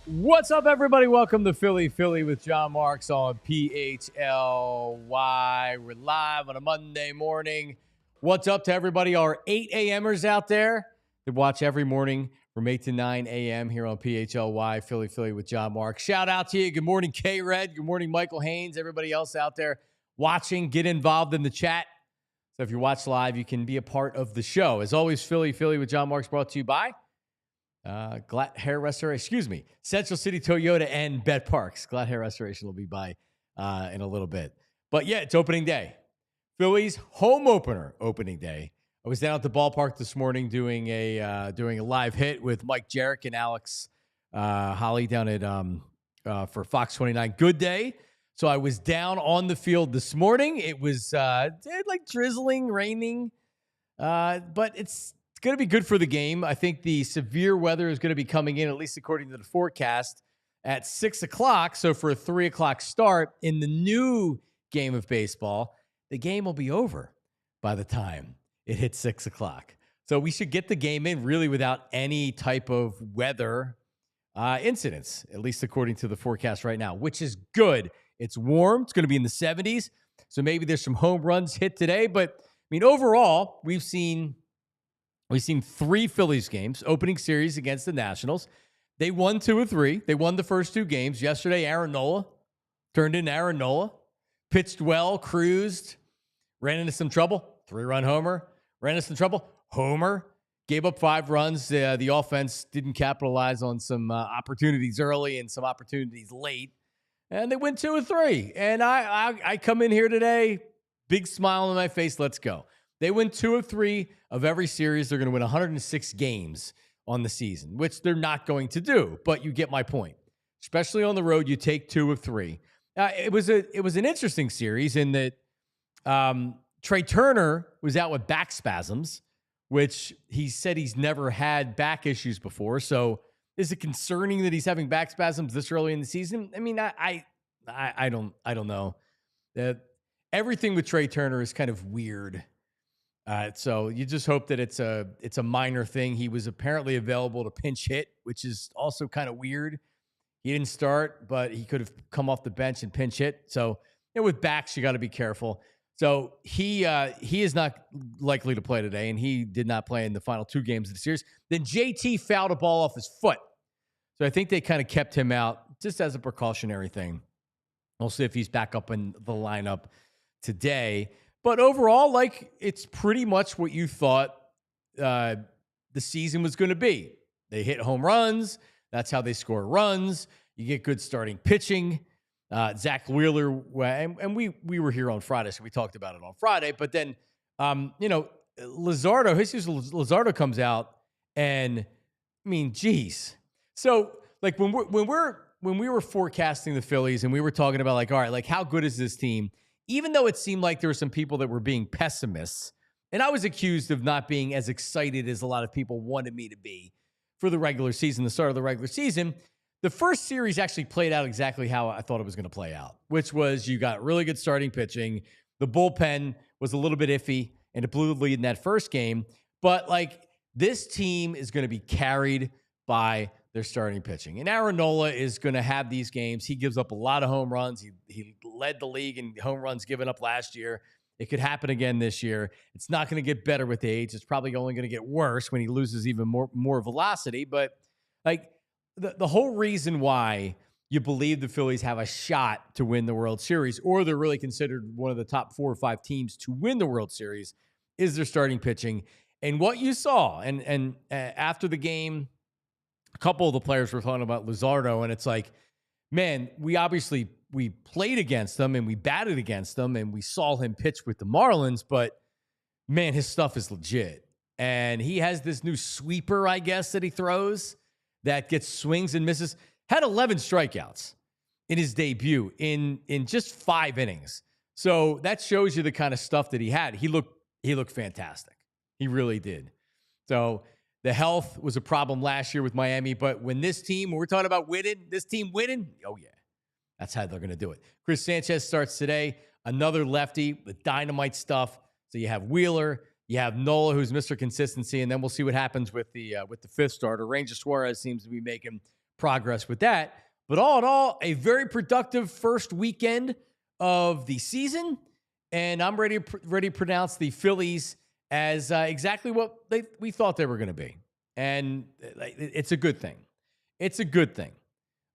What's up, everybody? Welcome to Philly with John Marks on PHLY. We're live on a Monday morning. What's up to everybody, our 8 a.m.ers out there that watch every morning from 8 to 9 a.m. here on PHLY, Philly with John Marks. Shout out to you. Good morning, K-Red. Good morning, Michael Haynes. Everybody else out there watching, get involved in the chat. So if you watch live, you can be a part of the show. As always, Philly with John Marks brought to you by Glatt Hair Restoration, Central City Toyota and Bet Parks. Glatt Hair Restoration will be by in a little bit. But yeah, it's opening day. Phillies home opening day. I was down at the ballpark this morning doing a live hit with Mike Jarek and Alex Holly down at for Fox 29 Good Day. So I was down on the field this morning. It was like drizzling, raining, but it's going to be good for the game. I think the severe weather is going to be coming in, at least according to the forecast, at 6 o'clock. So for a 3 o'clock start in the new game of baseball, the game will be over by the time it hits 6 o'clock. So we should get the game in really without any type of weather incidents, at least according to the forecast right now, which is good. It's warm. It's going to be in the 70s. So maybe there's some home runs hit today. But, I mean, overall, we've seen 3 Phillies games, opening series against the Nationals. They won 2 of 3. They won the first 2 games. Yesterday, Aaron Nola turned in Aaron Nola, pitched well, cruised, ran into some trouble, 3-run homer, ran into some trouble, homer, gave up 5 runs. The offense didn't capitalize on some opportunities early and some opportunities late, and they win 2 of 3. And I come in here today, big smile on my face, let's go. They win 2 of 3 of every series. They're going to win 106 games on the season, which they're not going to do. But you get my point. Especially on the road, you take 2 of 3. It was an interesting series in that Trey Turner was out with back spasms, which he said he's never had back issues before. So is it concerning that he's having back spasms this early in the season? I mean, I don't know. Everything with Trey Turner is kind of weird. So you just hope that it's a minor thing. He was apparently available to pinch hit, which is also kind of weird. He didn't start, but he could have come off the bench and pinch hit. So with backs, you got to be careful. So he is not likely to play today, and he did not play in the final 2 games of the series. Then JT fouled a ball off his foot. So I think they kind of kept him out just as a precautionary thing. We'll see if he's back up in the lineup today. But overall, like, it's pretty much what you thought the season was going to be. They hit home runs. That's how they score runs. You get good starting pitching. Zach Wheeler, and we were here on Friday, so we talked about it on Friday. But then, Luzardo, Jesus Luzardo comes out, and I mean, geez. So, like, when we were forecasting the Phillies, and we were talking about, like, all right, like, how good is this team? Even though it seemed like there were some people that were being pessimists, and I was accused of not being as excited as a lot of people wanted me to be for the regular season, the start of the regular season, the first series actually played out exactly how I thought it was going to play out, which was you got really good starting pitching. The bullpen was a little bit iffy, and it blew the lead in that first game. But, like, this team is going to be carried by their starting pitching. And Aaron Nola is going to have these games. He gives up a lot of home runs. He led the league in home runs given up last year. It could happen again this year. It's not going to get better with age. It's probably only going to get worse when he loses even more velocity. But, like, the whole reason why you believe the Phillies have a shot to win the World Series, or they're really considered one of the top 4 or 5 teams to win the World Series, is their starting pitching. And what you saw, and after the game, a couple of the players were talking about Luzardo, and it's like, man, we played against them and we batted against them and we saw him pitch with the Marlins, but man, his stuff is legit. And he has this new sweeper, I guess, that he throws that gets swings and misses. Had 11 strikeouts in his debut in just 5 innings. So that shows you the kind of stuff that he had. He looked fantastic. He really did. So the health was a problem last year with Miami, but when we're talking about winning, this team winning, oh yeah, that's how they're going to do it. Chris Sanchez starts today, another lefty with dynamite stuff. So you have Wheeler, you have Nola, who's Mr. Consistency, and then we'll see what happens with the 5th starter. Ranger Suarez seems to be making progress with that. But all in all, a very productive first weekend of the season. And I'm ready to pronounce the Phillies as exactly what we thought they were going to be. And it's a good thing. It's a good thing.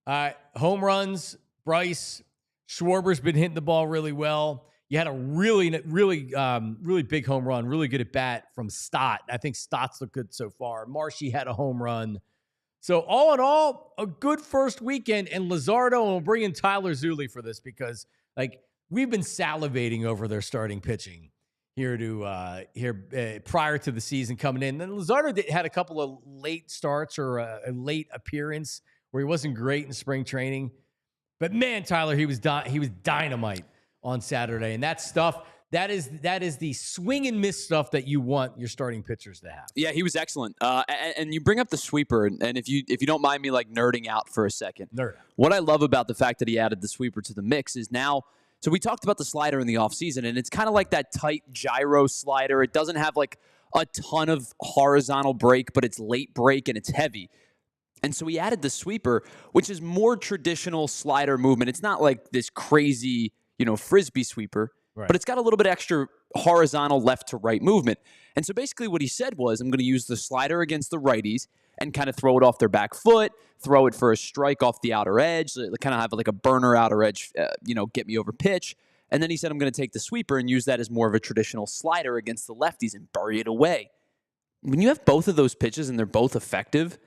Home runs, Bryce, Schwarber's been hitting the ball really well. You had a really big home run, really good at bat from Stott. I think Stott's looked good so far. Marshy had a home run. So all in all, a good first weekend. And Luzardo, and we'll bring in Tyler Zulli for this because we've been salivating over their starting pitching here prior to the season coming in. Then Luzardo had a couple of late starts or a late appearance where he wasn't great in spring training. But man, Tyler, he was dynamite on Saturday. And that stuff, that is the swing and miss stuff that you want your starting pitchers to have. Yeah, he was excellent. And you bring up the sweeper, and if you don't mind me nerding out for a second, what I love about the fact that he added the sweeper to the mix is now. So we talked about the slider in the offseason, and it's kind of like that tight gyro slider. It doesn't have a ton of horizontal break, but it's late break and it's heavy. And so he added the sweeper, which is more traditional slider movement. It's not like this crazy, frisbee sweeper, right, but it's got a little bit extra horizontal left to right movement. And so basically what he said was, I'm going to use the slider against the righties and kind of throw it off their back foot, throw it for a strike off the outer edge, kind of have a burner outer edge, get me over pitch. And then he said, I'm going to take the sweeper and use that as more of a traditional slider against the lefties and bury it away. When you have both of those pitches and they're both effective,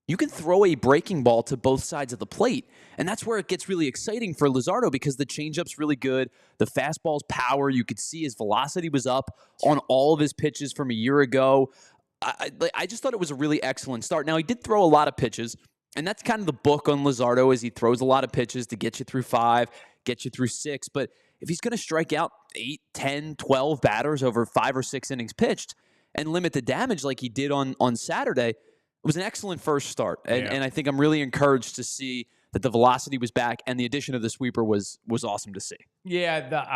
you can throw a breaking ball to both sides of the plate. And that's where it gets really exciting for Luzardo because the changeup's really good. The fastball's power. You could see his velocity was up on all of his pitches from a year ago. I just thought it was a really excellent start. Now, he did throw a lot of pitches, and that's kind of the book on Luzardo is he throws a lot of pitches to get you through 5, get you through 6. But if he's going to strike out 8, 10, 12 batters over 5 or 6 innings pitched and limit the damage like he did on Saturday, it was an excellent first start, and I think I'm really encouraged to see that the velocity was back, and the addition of the sweeper was awesome to see. Yeah,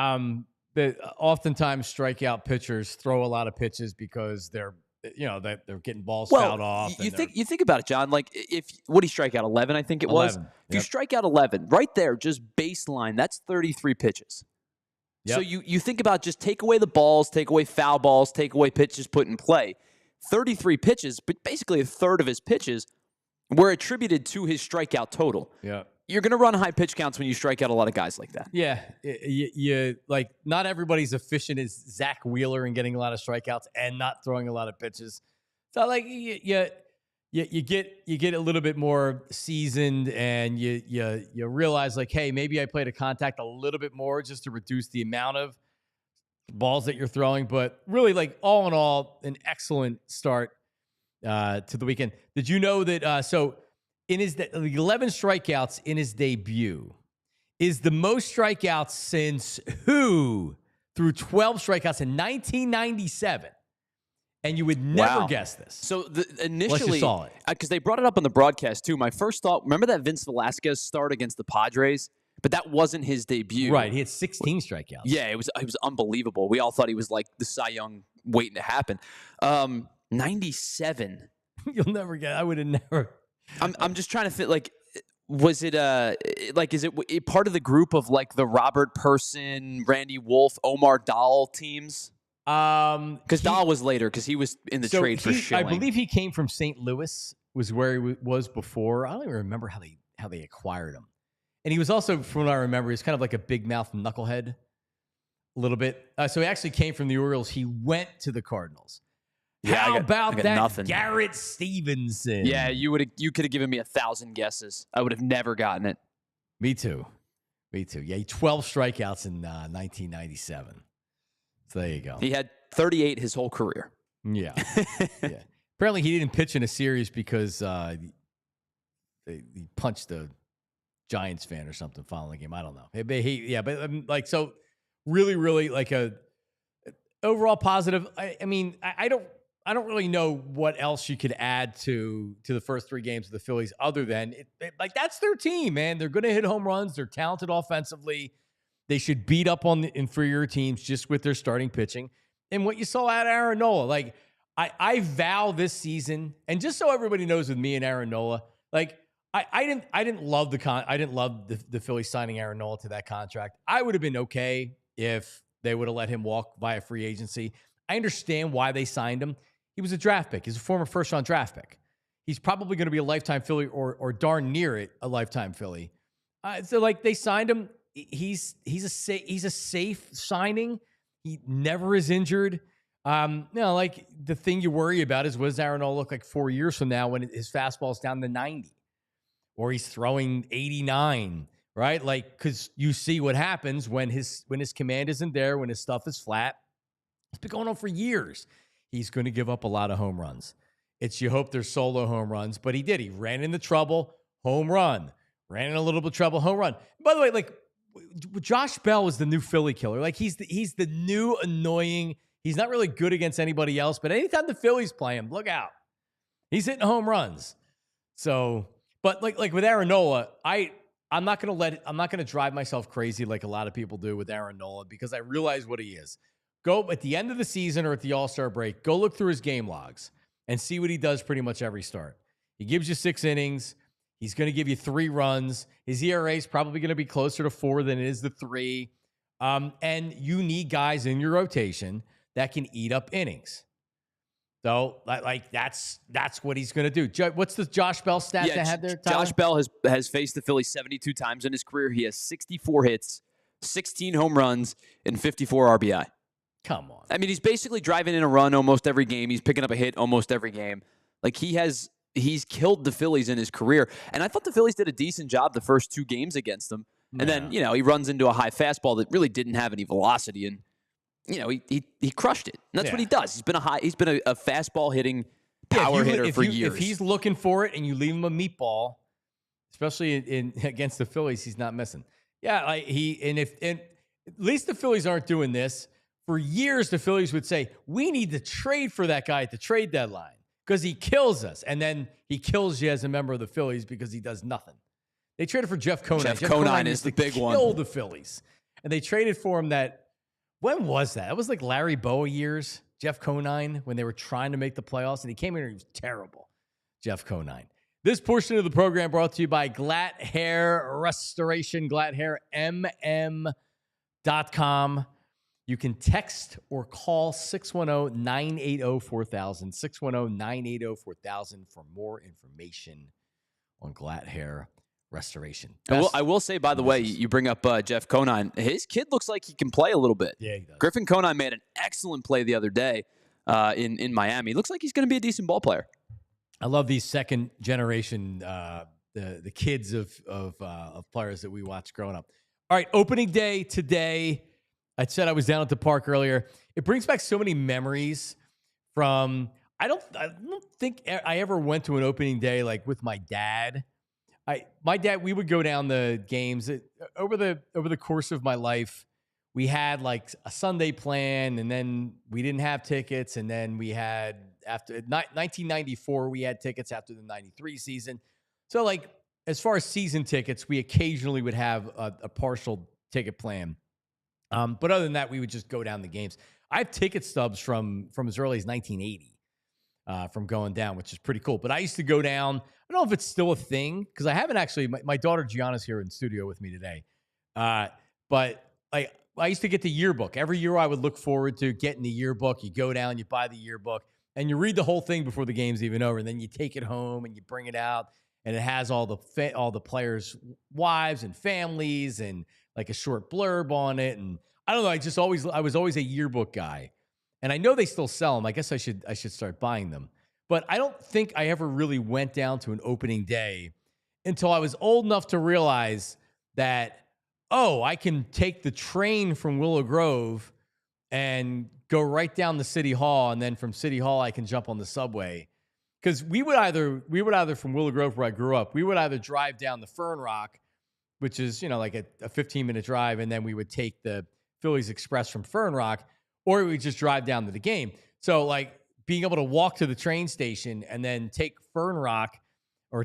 oftentimes strikeout pitchers throw a lot of pitches because they're getting balls fouled off. You think about it, John. If what he strike out 11, I think it was. If you strike out 11, right there, just baseline, that's 33 pitches. Yep. So you think about just take away the balls, take away foul balls, take away pitches put in play. 33 pitches, but basically a third of his pitches were attributed to his strikeout total. Yeah. You're going to run high pitch counts when you strike out a lot of guys like that. Yeah. You not everybody's efficient as Zach Wheeler in getting a lot of strikeouts and not throwing a lot of pitches. So you get a little bit more seasoned and you realize hey, maybe I played a contact a little bit more just to reduce the amount of balls that you're throwing, but really all in all, an excellent start to the weekend. Did you know that? So in his 11 strikeouts in his debut is the most strikeouts since who threw 12 strikeouts in 1997. And you would never guess this. So initially, saw it because they brought it up on the broadcast too. My first thought, remember that Vince Velasquez start against the Padres? But that wasn't his debut. Right. He had 16 strikeouts. Yeah, it was unbelievable. We all thought he was like the Cy Young waiting to happen. 97. You'll never get. I would have never. I'm just trying to think was it is it part of the group of the Robert Person, Randy Wolf, Omar Dahl teams? Because Dahl was later because he was in the trade for Schilling. I believe he came from St. Louis was where he was before. I don't even remember how they acquired him. And he was also, from what I remember, he was kind of like a big mouth knucklehead a little bit. So he actually came from the Orioles. He went to the Cardinals. Yeah, How about that, nothing. Garrett Stevenson? Yeah, you could have given me 1,000 guesses. I would have never gotten it. Me too. Yeah, 12 strikeouts in 1997. So there you go. He had 38 his whole career. Yeah. Yeah. Apparently he didn't pitch in a series because he punched a Giants fan or something following the game. I don't know. But so really, really a overall positive. I mean, I don't really know what else you could add to the first 3 games of the Phillies other than that's their team, man. They're going to hit home runs. They're talented offensively. They should beat up on the inferior teams just with their starting pitching. And what you saw out of Aaron Nola, I vow this season, and just so everybody knows with me and Aaron Nola, I didn't love the Phillies signing Aaron Nola to that contract. I would have been okay if they would have let him walk via free agency. I understand why they signed him. He was a draft pick. He's a former first-round draft pick. He's probably going to be a lifetime Philly or darn near it, a lifetime Philly. So like they signed him. He's a safe signing. He never is injured. Like the thing you worry about is what does Aaron Nola look like 4 years from now when his fastball is down to 90 or he's throwing 89, right? Like, because you see what happens when his command isn't there, when his stuff is flat. It's been going on for years. He's going to give up a lot of home runs. You hope there's solo home runs, but he did. He ran into trouble, home run. Ran in a little bit of trouble, home run. By the way, like Josh Bell is the new Philly killer. Like he's the new annoying. He's not really good against anybody else, but anytime the Phillies play him, look out. He's hitting home runs. So, but like with Aaron Nola, I'm not gonna drive myself crazy like a lot of people do with Aaron Nola because I realize what he is. Go at the end of the season or at the All-Star break, go look through his game logs and see what he does pretty much every start. He gives you 6 innings. He's going to give you 3 runs. His ERA is probably going to be closer to 4 than it is to 3. And you need guys in your rotation that can eat up innings. So, like that's what he's going to do. What's the Josh Bell stat that had there, Tyler? Josh Bell has faced the Phillies 72 times in his career. He has 64 hits, 16 home runs, and 54 RBI. Come on. I mean, he's basically driving in a run almost every game. He's picking up a hit almost every game. Like he's killed the Phillies in his career. And I thought the Phillies did a decent job the first 2 games against him. And then, he runs into a high fastball that really didn't have any velocity. And, he crushed it. And that's what he does. He's been a fastball hitting power hitter for years. If he's looking for it and you leave him a meatball, especially against the Phillies, he's not missing. Yeah, at least the Phillies aren't doing this. For years, the Phillies would say, we need to trade for that guy at the trade deadline because he kills us. And then he kills you as a member of the Phillies because he does nothing. They traded for Jeff Conine. Jeff Conine is the big one. Kill the Phillies. And they traded for him when was that? It was like Larry Bowa years, Jeff Conine, when they were trying to make the playoffs. And he came in and he was terrible, Jeff Conine. This portion of the program brought to you by Glatt Hair Restoration, GlattHairMM.com. You can text or call 610-980-4000, 610-980-4000 for more information on Glatt Hair Restoration. I will say, by the way, you bring up Jeff Conine. His kid looks like he can play a little bit. Yeah, he does. Griffin Conine made an excellent play the other day in Miami. Looks like he's going to be a decent ball player. I love these second generation, the kids of players that we watched growing up. All right, opening day today. I said I was down at the park earlier. It brings back so many memories from. I don't think I ever went to an opening day like with my dad. My dad, we would go down the games over the course of my life. We had like a Sunday plan, and then we didn't have tickets, and then we had after 1994 we had tickets after the 93 season. So like as far as season tickets, we occasionally would have a partial ticket plan. But other than that, we would just go down the games. I have ticket stubs from as early as 1980 from going down, which is pretty cool. But I used to go down. I don't know if it's still a thing because I haven't actually. My daughter Gianna's here in studio with me today. But I used to get the yearbook. Every year I would look forward to getting the yearbook. You go down, you buy the yearbook, and you read the whole thing before the game's even over. And then you take it home and you bring it out, and it has all the players' wives and families and like a short blurb on it. And I don't know. I was always a yearbook guy, and I know they still sell them. I guess I should start buying them. But I don't think I ever really went down to an opening day until I was old enough to realize that, I can take the train from Willow Grove and go right down to City Hall. And then from City Hall, I can jump on the subway. Because we would either from Willow Grove where I grew up, we would either drive down to Fern Rock, which is, like a 15-minute drive. And then we would take the Phillies Express from Fern Rock, or we would just drive down to the game. So like being able to walk to the train station and then take Fern Rock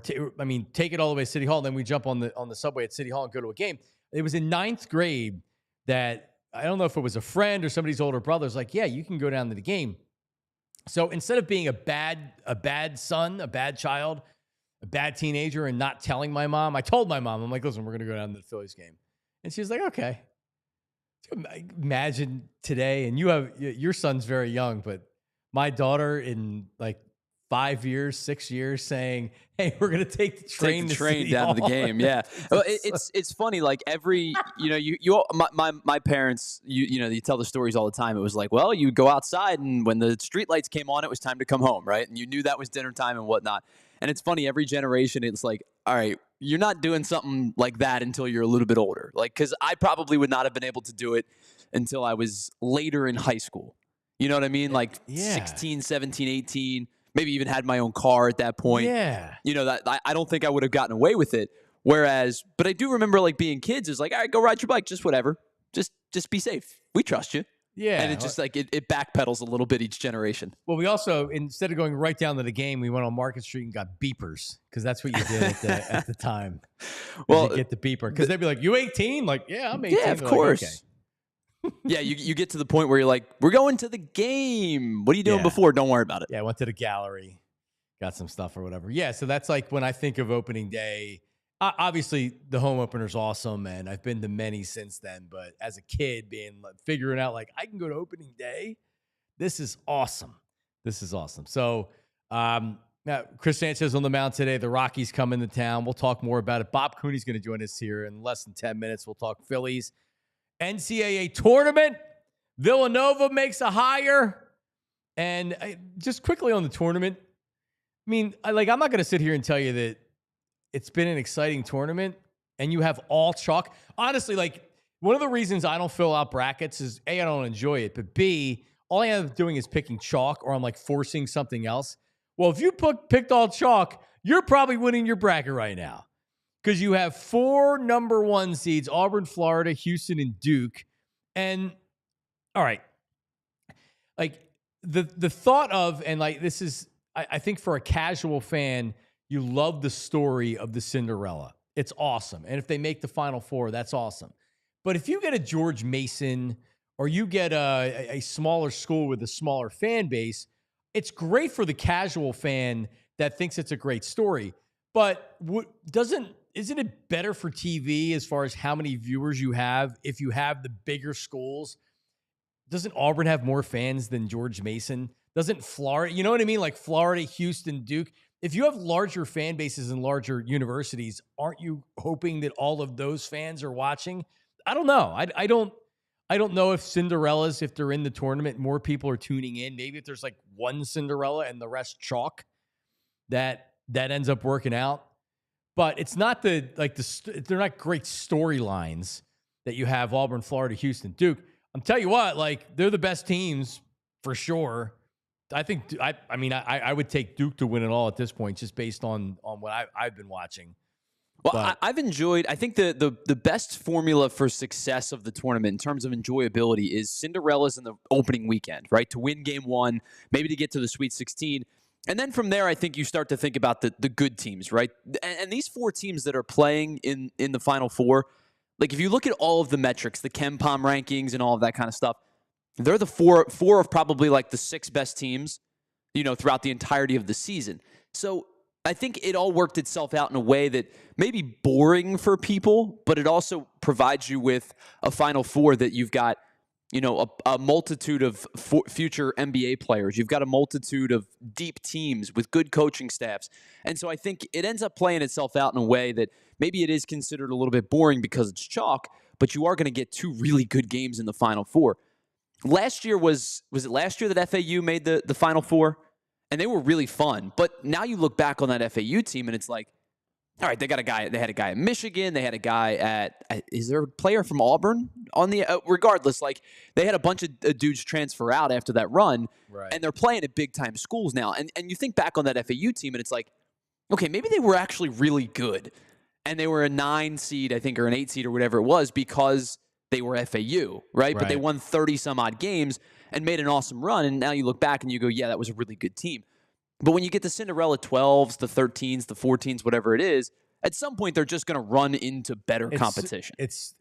take it all the way to City Hall. And then we jump on the subway at City Hall and go to a game. It was in 9th grade that I don't know if it was a friend or somebody's older brother's like, yeah, you can go down to the game. So instead of being a bad son, a bad child, a bad teenager and not telling my mom. I told my mom, I'm like, listen, we're going to go down to the Phillies game. And she's like, okay. Imagine today, and your son's very young, but my daughter in like 5 years, 6 years saying, hey, we're going to take the train down to the game. Yeah. Well, it's funny. Like my parents, you tell the stories all the time. It was like, well, you go outside and when the street lights came on, it was time to come home. Right. And you knew that was dinner time and whatnot. And it's funny, every generation, it's like, all right, you're not doing something like that until you're a little bit older. Like, because I probably would not have been able to do it until I was later in high school. You know what I mean? Like 16, 17, 18, maybe even had my own car at that point. Yeah. That I don't think I would have gotten away with it. But I do remember like being kids is like, all right, go ride your bike, just whatever. Just be safe. We trust you. Yeah. And it just like it backpedals a little bit each generation. Well, we also, instead of going right down to the game, we went on Market Street and got beepers because that's what you did at the time. Well, you get the beeper because they'd be like, you 18? Like, yeah, I'm 18. Yeah, of course. Like, okay. Yeah, you get to the point where you're like, we're going to the game. What are you doing before? Don't worry about it. Yeah, I went to the gallery, got some stuff or whatever. Yeah, so that's like when I think of opening day. Obviously, the home opener's awesome, and I've been to many since then. But as a kid, figuring out like I can go to opening day, this is awesome. This is awesome. So now Chris Sanchez on the mound today. The Rockies come into town. We'll talk more about it. Bob Cooney's going to join us here in less than 10 minutes. We'll talk Phillies. NCAA tournament. Villanova makes a hire. And just quickly on the tournament, I mean, I'm not going to sit here and tell you that it's been an exciting tournament and you have all chalk. Honestly, like one of the reasons I don't fill out brackets is A, I don't enjoy it, but B, all I end up doing is picking chalk or I'm like forcing something else. Well, if you picked all chalk, you're probably winning your bracket right now because you have 4 number 1 seeds, Auburn, Florida, Houston, and Duke. And all right, like the thought of, and like this is, I think for a casual fan, you love the story of the Cinderella. It's awesome. And if they make the Final Four, that's awesome. But if you get a George Mason or you get a smaller school with a smaller fan base, it's great for the casual fan that thinks it's a great story. But isn't it better for TV as far as how many viewers you have if you have the bigger schools? Doesn't Auburn have more fans than George Mason? Doesn't Florida, you know what I mean? Like Florida, Houston, Duke. If you have larger fan bases and larger universities, aren't you hoping that all of those fans are watching? I don't know. I don't know if Cinderellas, if they're in the tournament, more people are tuning in. Maybe if there's like one Cinderella and the rest chalk, that ends up working out. But it's not they're not great storylines that you have Auburn, Florida, Houston, Duke. I'm telling you what, like they're the best teams for sure. I think I would take Duke to win it all at this point, just based on what I've been watching. Well, I've enjoyed. I think the best formula for success of the tournament in terms of enjoyability is Cinderella's in the opening weekend, right? To win game 1, maybe to get to the Sweet 16, and then from there, I think you start to think about the good teams, right? And these 4 teams that are playing in the Final Four, like if you look at all of the metrics, the KenPom rankings, and all of that kind of stuff. They're the four of probably like the 6 best teams, throughout the entirety of the season. So I think it all worked itself out in a way that may be boring for people, but it also provides you with a Final Four that you've got, a multitude of future NBA players. You've got a multitude of deep teams with good coaching staffs. And so I think it ends up playing itself out in a way that maybe it is considered a little bit boring because it's chalk, but you are going to get 2 really good games in the Final Four. Last year was it last year that FAU made the Final Four? And they were really fun. But now you look back on that FAU team and it's like, all right, they had a guy at Michigan. They had a guy is there a player from Auburn on the, regardless, like they had a bunch of dudes transfer out after that run. Right. And they're playing at big time schools now. And you think back on that FAU team and it's like, okay, maybe they were actually really good. And they were a 9 seed, I think, or an 8 seed or whatever it was because they were FAU, right? But they won 30 some odd games and made an awesome run. And now you look back and you go, yeah, that was a really good team. But when you get the Cinderella 12s, the 13s, the 14s, whatever it is, at some point they're just going to run into better competition. It's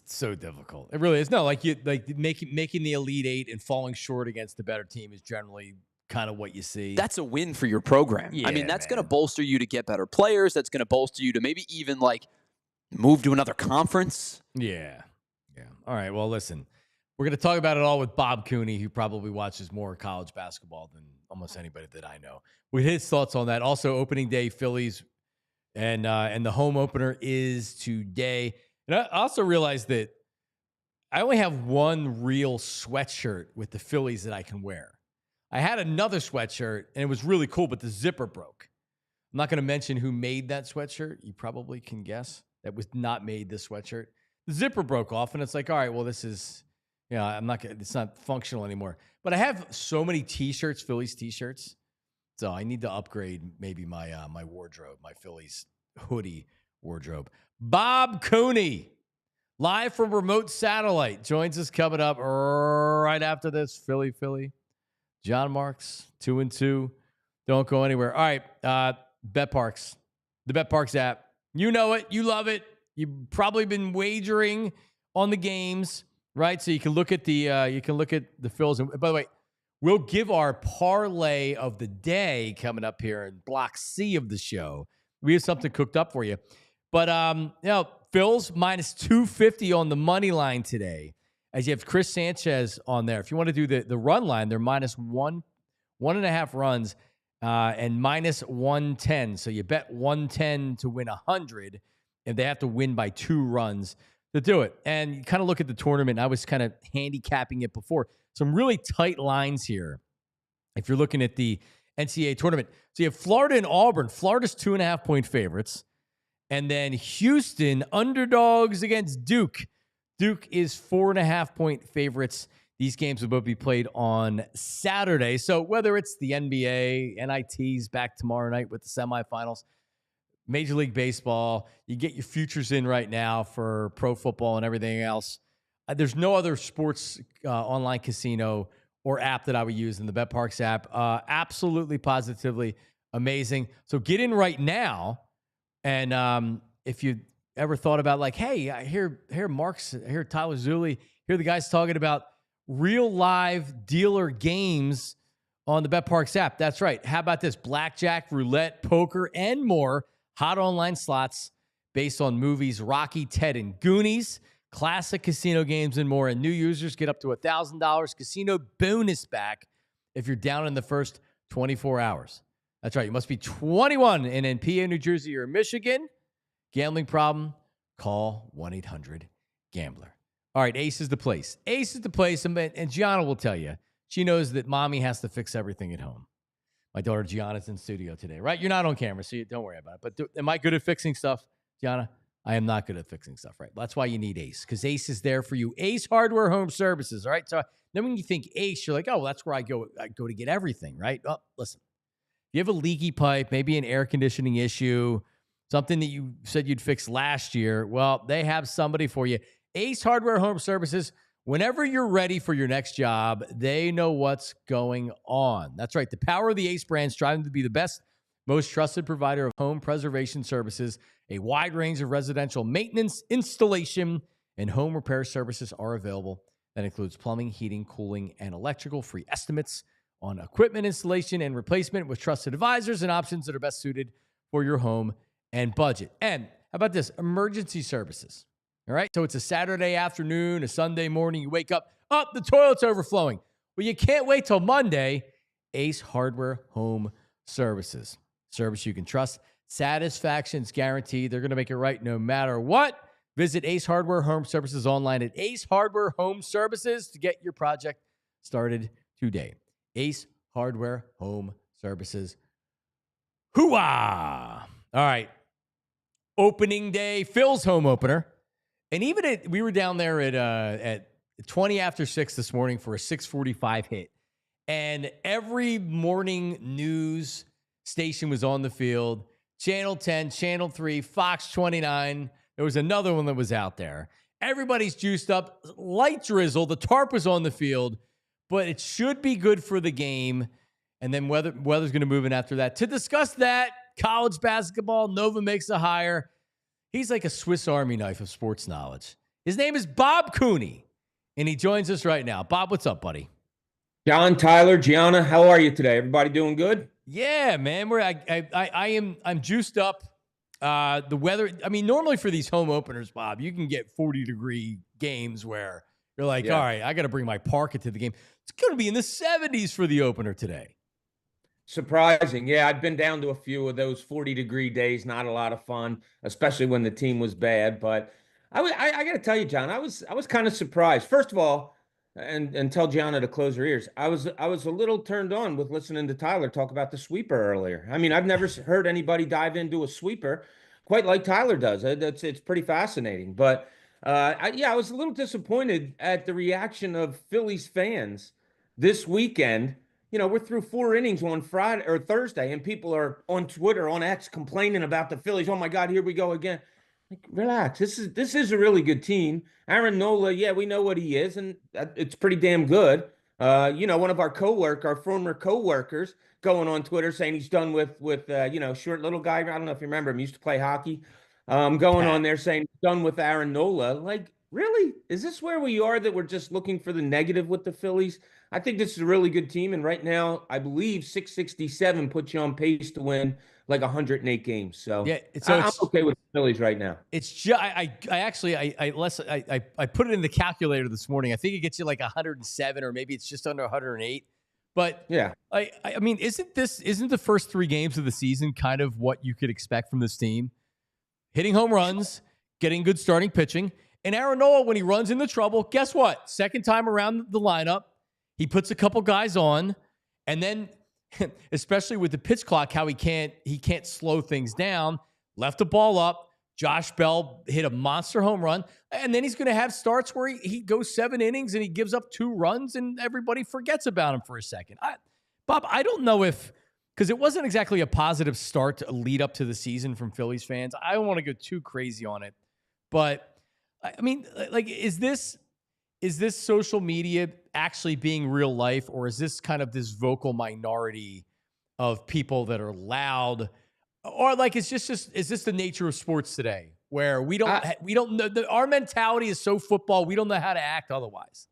so difficult. It really is. No, like making the Elite 8 and falling short against the better team is generally kind of what you see. That's a win for your program. Yeah, I mean, that's going to bolster you to get better players. That's going to bolster you to maybe even like move to another conference. Yeah. All right. Well, listen, we're going to talk about it all with Bob Cooney, who probably watches more college basketball than almost anybody that I know. With his thoughts on that. Also, opening day Phillies, and the home opener is today. And I also realized that I only have one real sweatshirt with the Phillies that I can wear. I had another sweatshirt, and it was really cool, but the zipper broke. I'm not going to mention who made that sweatshirt. You probably can guess. That was not made this sweatshirt. The zipper broke off, and it's like, all right, well, this is, it's not functional anymore. But I have so many T-shirts, Phillies T-shirts, so I need to upgrade maybe my my wardrobe, my Phillies hoodie wardrobe. Bob Cooney, live from remote satellite, joins us coming up right after this. Philly. John Marks, 2-2. Don't go anywhere. All right, BetParks, the BetParks app. You know it. You love it. You've probably been wagering on the games, right? So you can look at the Phils. And by the way, we'll give our parlay of the day coming up here in Block C of the show. We have something cooked up for you. But Phils minus 250 on the money line today, as you have Chris Sanchez on there. If you want to do the run line, they're minus 1.5 runs and minus 110. So you bet 110 to win 100, and they have to win by 2 runs to do it. And you kind of look at the tournament. I was kind of handicapping it before. Some really tight lines here if you're looking at the NCAA tournament. So you have Florida and Auburn. Florida's 2.5-point favorites. And then Houston, underdogs against Duke. Duke is 4.5-point favorites. These games will both be played on Saturday. So whether it's the NBA, NIT's back tomorrow night with the semifinals, Major League Baseball, you get your futures in right now for pro football and everything else. There's no other sports online casino or app that I would use than the BetParks app. Absolutely, positively amazing. So get in right now. And if you ever thought about like, hey, I hear Mark's, I hear Tyler Zulli, hear the guys talking about real live dealer games on the BetParks app. That's right. How about this? Blackjack, roulette, poker, and more. Hot online slots based on movies Rocky, Ted, and Goonies, classic casino games, and more. And new users get up to $1,000 casino bonus back if you're down in the first 24 hours. That's right. You must be 21 and in PA, New Jersey, or Michigan. Gambling problem? Call 1-800-GAMBLER. All right, Ace is the place. Ace is the place, and Gianna will tell you. She knows that mommy has to fix everything at home. My daughter Gianna's in studio today, right? You're not on camera, so don't worry about it. But am I good at fixing stuff, Gianna? I am not good at fixing stuff, right? That's why you need Ace, because Ace is there for you. Ace Hardware Home Services, all right? So then when you think Ace, you're like, oh, well, that's where I go to get everything, right? Oh, listen. If you have a leaky pipe, maybe an air conditioning issue, something that you said you'd fix last year, well, they have somebody for you. Ace Hardware Home Services. Whenever you're ready for your next job, they know what's going on. That's right. The power of the Ace brand, striving to be the best, most trusted provider of home preservation services. A wide range of residential maintenance, installation, and home repair services are available. That includes plumbing, heating, cooling, and electrical. Free estimates on equipment installation and replacement with trusted advisors and options that are best suited for your home and budget. And how about this? Emergency services. All right. So it's a Saturday afternoon, a Sunday morning. You wake up, the toilet's overflowing. Well, you can't wait till Monday. Ace Hardware Home Services. Service you can trust. Satisfaction's guaranteed. They're going to make it right no matter what. Visit Ace Hardware Home Services online at Ace Hardware Home Services to get your project started today. Ace Hardware Home Services. Hooah! All right. Opening day, Phil's home opener. And even we were down there at 20 after 6 this morning for a 6:45 hit. And every morning news station was on the field. Channel 10, Channel 3, Fox 29. There was another one that was out there. Everybody's juiced up. Light drizzle. The tarp was on the field. But it should be good for the game. And then weather's going to move in after that. To discuss that, college basketball, Nova makes a hire. He's like a Swiss Army knife of sports knowledge. His name is Bob Cooney, and he joins us right now. Bob, what's up, buddy? John, Tyler, Gianna, how are you today? Everybody doing good? Yeah, man. I'm juiced up. The weather. I mean, normally for these home openers, Bob, you can get 40-degree games where you're like, all right, I got to bring my parka to the game. It's going to be in the 70s for the opener today. Surprising. Yeah, I've been down to a few of those 40-degree days. Not a lot of fun, especially when the team was bad. But I got to tell you, John, I was kind of surprised. First of all, and tell Gianna to close her ears. I was a little turned on with listening to Tyler talk about the sweeper earlier. I mean, I've never heard anybody dive into a sweeper quite like Tyler does. It's pretty fascinating. But I was a little disappointed at the reaction of Phillies fans this weekend. We're through 4 innings on Friday or Thursday, and people are on Twitter, on X, complaining about the Phillies. Oh my God, here we go again. Like, relax. This is a really good team. Aaron Nola, yeah, we know what he is, and it's pretty damn good. One of our former coworkers, going on Twitter saying he's done with short little guy. I don't know if you remember him. He used to play hockey. Going on there saying he's done with Aaron Nola. Like, really? Is this where we are, that we're just looking for the negative with the Phillies? I think this is a really good team, and right now, I believe 667 puts you on pace to win like 108 games. So yeah, I'm okay with the Phillies right now. It's just I put it in the calculator this morning. I think it gets you like 107, or maybe it's just under 108. But yeah, I mean, isn't the first 3 games of the season kind of what you could expect from this team? Hitting home runs, getting good starting pitching, and Aaron Nola, when he runs into trouble, guess what? Second time around the lineup, he puts a couple guys on, and then, especially with the pitch clock, how he can't slow things down. Left the ball up. Josh Bell hit a monster home run, and then he's going to have starts where he goes 7 innings and he gives up 2 runs, and everybody forgets about him for a second. Bob, I don't know because it wasn't exactly a positive start to lead up to the season from Phillies fans. I don't want to go too crazy on it, but I mean, like, is this social media actually being real life, or is this kind of this vocal minority of people that are loud, or like is this the nature of sports today, where we don't know, our mentality is so football, we don't know how to act otherwise?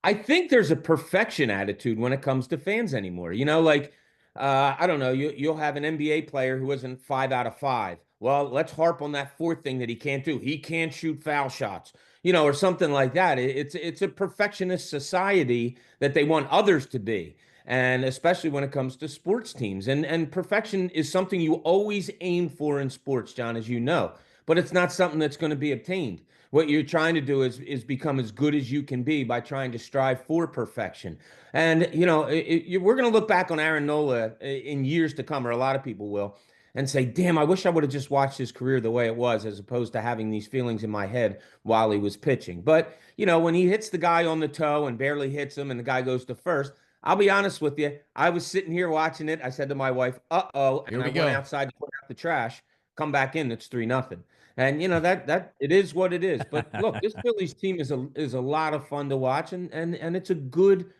I think there's a perfection attitude when it comes to fans anymore. I don't know, you'll have an NBA player who isn't 5 out of 5. Well, let's harp on that 4th thing that he can't do. He can't shoot foul shots, or something like that. It's a perfectionist society that they want others to be. And especially when it comes to sports teams. And perfection is something you always aim for in sports, John, as you know. But it's not something that's going to be obtained. What you're trying to do is become as good as you can be by trying to strive for perfection. And, we're going to look back on Aaron Nola in years to come, or a lot of people will, and say, damn, I wish I would have just watched his career the way it was, as opposed to having these feelings in my head while he was pitching. But, when he hits the guy on the toe and barely hits him and the guy goes to first, I'll be honest with you. I was sitting here watching it. I said to my wife, "Uh-oh," and I went outside to put out the trash. Come back in, it's 3-0. And that it is what it is. But look, this Phillies team is a lot of fun to watch, and it's a good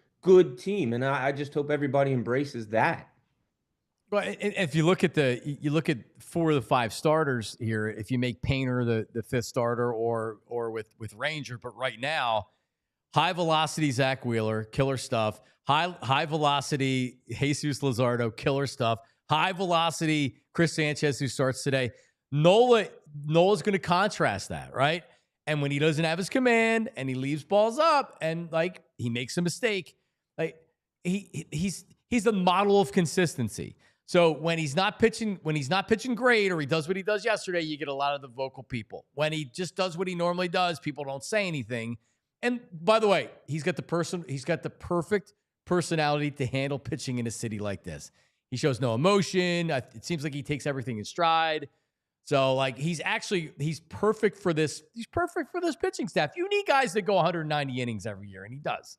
team. And I just hope everybody embraces that. Well, if you look at 4 of the 5 starters here, if you make Painter the 5th starter, or with Ranger, but right now, high velocity Zach Wheeler, killer stuff. High velocity Jesus Luzardo, killer stuff. High velocity Chris Sanchez, who starts today. Nola's going to contrast that, right? And when he doesn't have his command and he leaves balls up and like he makes a mistake, like he's the model of consistency. So when he's not pitching great, or he does what he does yesterday, you get a lot of the vocal people. When he just does what he normally does, people don't say anything. And by the way, he's got the perfect personality to handle pitching in a city like this. He shows no emotion. It seems like he takes everything in stride. So like he's perfect for this. He's perfect for this pitching staff. You need guys that go 190 innings every year, and he does.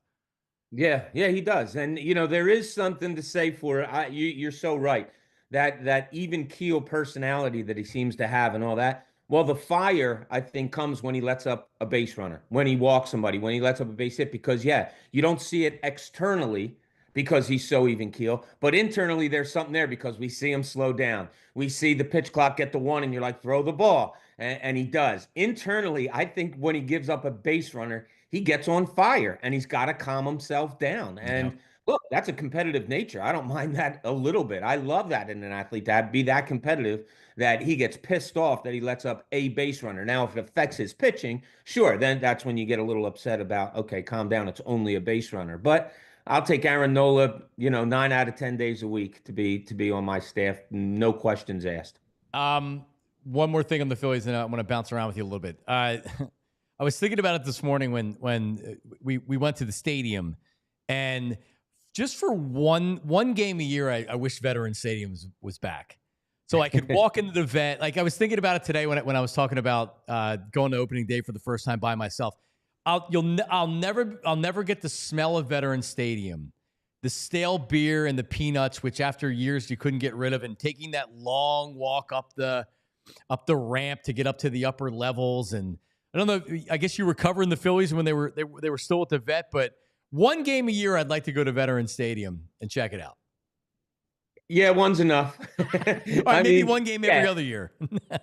Yeah, he does. And there is something to say for you're so right. That even keel personality that he seems to have and all that. Well, the fire, I think, comes when he lets up a base runner, when he walks somebody, when he lets up a base hit, because, you don't see it externally because he's so even keel, but internally there's something there because we see him slow down. We see the pitch clock get to 1 and you're like, throw the ball. And he does. Internally, I think when he gives up a base runner, he gets on fire and he's got to calm himself down. And look, that's a competitive nature. I don't mind that a little bit. I love that in an athlete to be that competitive that he gets pissed off that he lets up a base runner. Now, if it affects his pitching, sure, then that's when you get a little upset about, okay, calm down. It's only a base runner. But I'll take Aaron Nola, 9 out of 10 days a week to be on my staff. No questions asked. One more thing on the Phillies, and I want to bounce around with you a little bit. I was thinking about it this morning when we went to the stadium, and just for one game a year, I wish Veteran Stadium was back, so I could walk into the vet. Like I was thinking about it today when I was talking about going to opening day for the first time by myself. I'll never get the smell of Veteran Stadium, the stale beer and the peanuts, which after years you couldn't get rid of, and taking that long walk up the ramp to get up to the upper levels. And I don't know, I guess you were covering the Phillies when they were still at the vet, but one game a year I'd like to go to Veteran Stadium and check it out. Yeah, one's enough. Maybe one game every other year.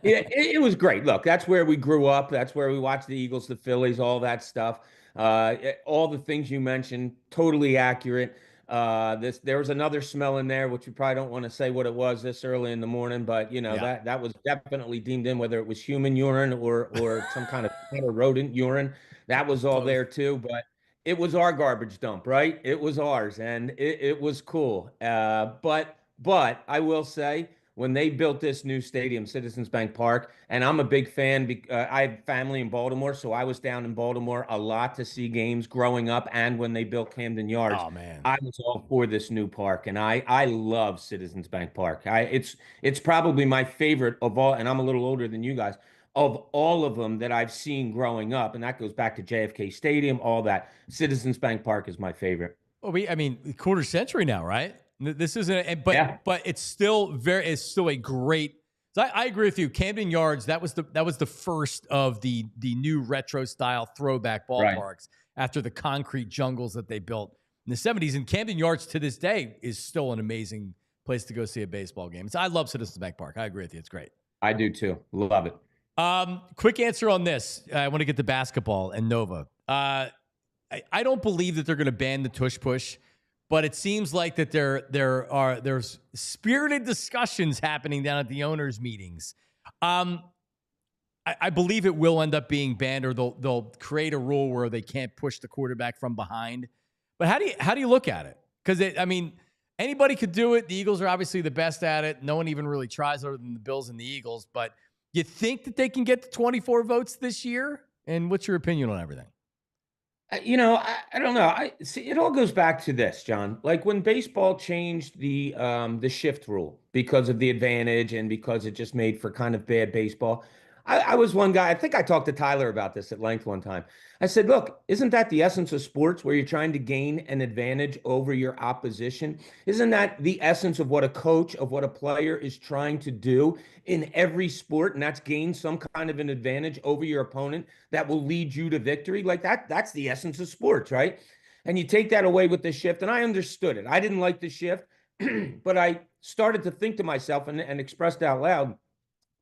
Yeah, it was great. Look, that's where we grew up. That's where we watched the Eagles, the Phillies, all that stuff. All the things you mentioned, totally accurate. There was another smell in there, which we probably don't want to say what it was this early in the morning, but that was definitely deemed in, whether it was human urine or some kind of rodent urine. That was all there too, but it was our garbage dump, right? It was ours, and it was cool. But I will say, when they built this new stadium, Citizens Bank Park, and I'm a big fan. I have family in Baltimore, so I was down in Baltimore a lot to see games growing up, and when they built Camden Yards. Oh man, I was all for this new park, and I love Citizens Bank Park. It's probably my favorite of all, and I'm a little older than you guys, of all of them that I've seen growing up, and that goes back to JFK Stadium, all that. Citizens Bank Park is my favorite. Well, quarter century now, right? This isn't, but it's still a great. So I agree with you. Camden Yards, that was the first of the new retro style throwback ballparks after the concrete jungles that they built in the 70s. And Camden Yards to this day is still an amazing place to go see a baseball game. So I love Citizens Bank Park. I agree with you. It's great. I do too. Love it. Quick answer on this. I want to get to basketball and Nova. I don't believe that they're going to ban the tush push. But it seems like that there's spirited discussions happening down at the owners' meetings. I believe it will end up being banned, or they'll create a rule where they can't push the quarterback from behind. But how do you look at it? Because anybody could do it. The Eagles are obviously the best at it. No one even really tries other than the Bills and the Eagles. But you think that they can get to 24 votes this year? And what's your opinion on everything? I don't know. It all goes back to this, John. Like when baseball changed the shift rule because of the advantage and because it just made for kind of bad baseball. I was one guy, I think I talked to Tyler about this at length one time. I said, look, isn't that the essence of sports, where you're trying to gain an advantage over your opposition? Isn't that the essence of what a coach, of what a player is trying to do in every sport? And that's gain some kind of an advantage over your opponent that will lead you to victory. Like that's the essence of sports, right? And you take that away with the shift. And I understood it. I didn't like the shift, but I started to think to myself and expressed out loud,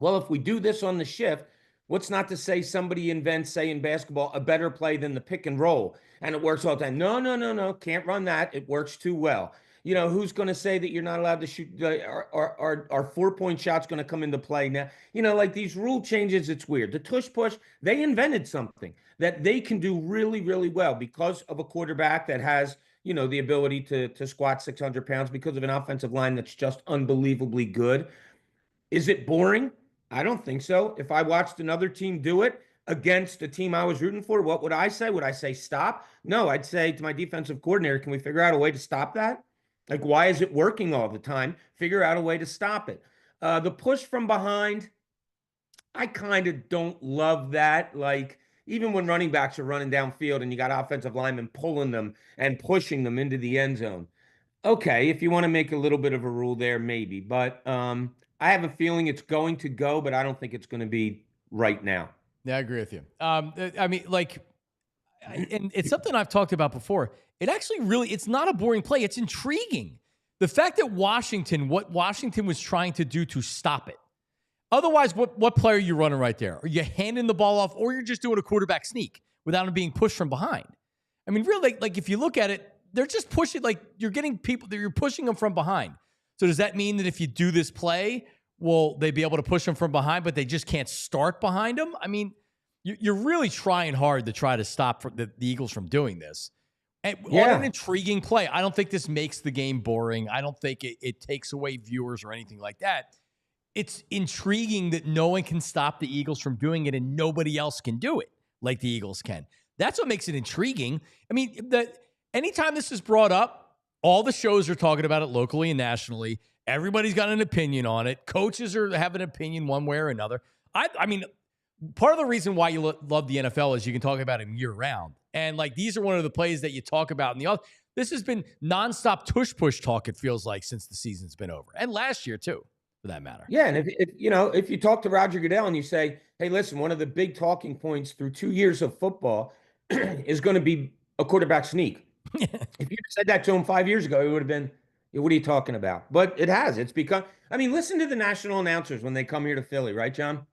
well, if we do this on the shift, what's not to say somebody invents, say in basketball, a better play than the pick and roll, and it works all the time? No, can't run that. It works too well. Who's going to say that you're not allowed to shoot? Are 4-point shots going to come into play now? Like these rule changes, it's weird. The tush push, they invented something that they can do really, really well because of a quarterback that has, the ability to squat 600 pounds, because of an offensive line that's just unbelievably good. Is it boring? I don't think so. If I watched another team do it against a team I was rooting for, what would I say? Would I say stop? No, I'd say to my defensive coordinator, can we figure out a way to stop that? Like, why is it working all the time? Figure out a way to stop it. The push from behind, I kind of don't love that. Like, even when running backs are running downfield and you got offensive linemen pulling them and pushing them into the end zone. Okay, if you want to make a little bit of a rule there, maybe. But I have a feeling it's going to go, but I don't think it's going to be right now. Yeah, I agree with you. And it's something I've talked about before. It actually it's not a boring play. It's intriguing. The fact that what Washington was trying to do to stop it. Otherwise, what play are you running right there? Are you handing the ball off, or you're just doing a quarterback sneak, without them being pushed from behind. I mean, really, like if you look at it, they're just pushing, like you're getting people, you're pushing them from behind. So does that mean that if you do this play, will they be able to push them from behind, but they just can't start behind them? I mean, you're really trying hard to try to stop the Eagles from doing this. And on an intriguing play, I don't think this makes the game boring. I don't think it takes away viewers or anything like that. It's intriguing that no one can stop the Eagles from doing it and nobody else can do it like the Eagles can. That's what makes it intriguing. I mean, anytime this is brought up, all the shows are talking about it locally and nationally. Everybody's got an opinion on it. Coaches have an opinion one way or another. I mean, part of the reason why you love the NFL is you can talk about it year round. And like, these are one of the plays that you talk about in the other. This has been nonstop tush push talk, it feels like, since the season's been over. And last year too, for that matter. Yeah. And if you talk to Roger Goodell and you say, hey, listen, one of the big talking points through 2 years of football is going to be a quarterback sneak. If you said that to him 5 years ago, it would have been, what are you talking about? But it has. It's become, I mean, listen to the national announcers when they come here to Philly, right, John?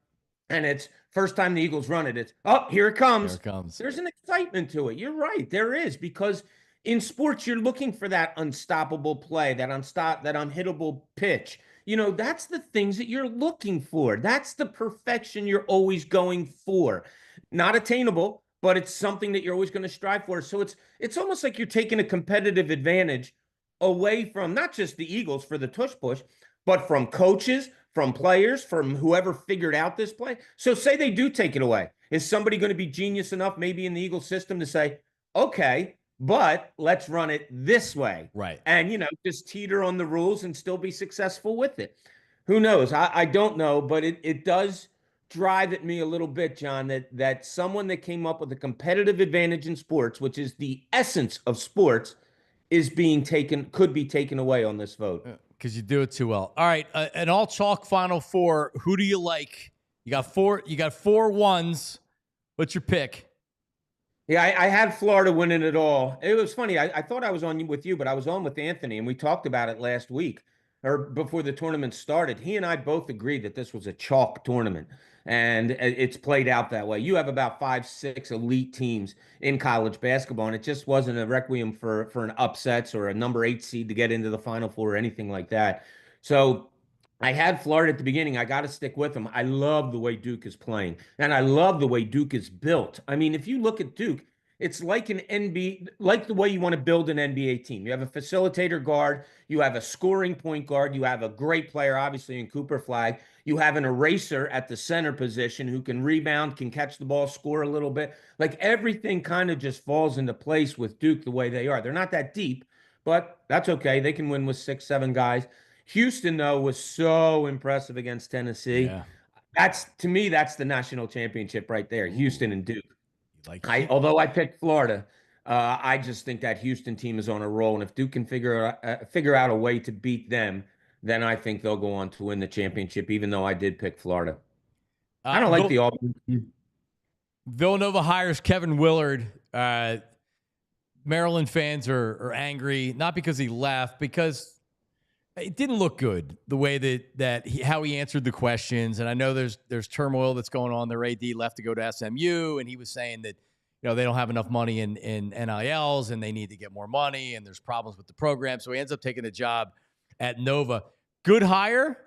And it's first time the Eagles run it. It's, oh, here it comes. Here it comes. There's an excitement to it. You're right. There is, because in sports, you're looking for that unstoppable play, that unhittable pitch. You know, that's the things that you're looking for. That's the perfection you're always going for. Not attainable, but it's something that you're always going to strive for. So it's almost like you're taking a competitive advantage away from not just the Eagles for the tush push, but from coaches, from players, from whoever figured out this play. So say they do take it away. Is somebody going to be genius enough maybe in the Eagles system to say, okay, but let's run it this way. Right. And, just teeter on the rules and still be successful with it. Who knows? I don't know, but it does drive at me a little bit, John, that someone that came up with a competitive advantage in sports, which is the essence of sports, could be taken away on this vote. Because you do it too well. All right, an all chalk Final Four. Who do you like? You got four ones. What's your pick? Yeah, I had Florida winning it all. It was funny. I thought I was on with you, but I was on with Anthony, and we talked about it last week or before the tournament started. He and I both agreed that this was a chalk tournament, and it's played out that way. You have about 5-6 elite teams in college basketball, and it just wasn't a requiem for an upsets or a number 8 seed to get into the Final Four or anything like that. So I had Florida at the beginning. I got to stick with them. I love the way Duke is playing, and I love the way Duke is built. I mean, if you look at Duke, it's like like the way you want to build an NBA team. You have a facilitator guard, you have a scoring point guard, you have a great player, obviously, in Cooper Flag. You have an eraser at the center position who can rebound, can catch the ball, score a little bit. Like, everything kind of just falls into place with Duke the way they are. They're not that deep, but that's okay. They can win with 6-7 guys. Houston, though, was so impressive against Tennessee. Yeah. To me, that's the national championship right there, Houston and Duke. Although I picked Florida, I just think that Houston team is on a roll, and if Duke can figure out a way to beat them, then I think they'll go on to win the championship, even though I did pick Florida. I don't like the Auburn team. Villanova hires Kevin Willard. Maryland fans are angry, not because he left, because it didn't look good the way how he answered the questions. And I know there's turmoil that's going on. Their AD left to go to SMU, and he was saying that they don't have enough money in NILs and they need to get more money, and there's problems with the program. So he ends up taking a job at Nova. Good hire.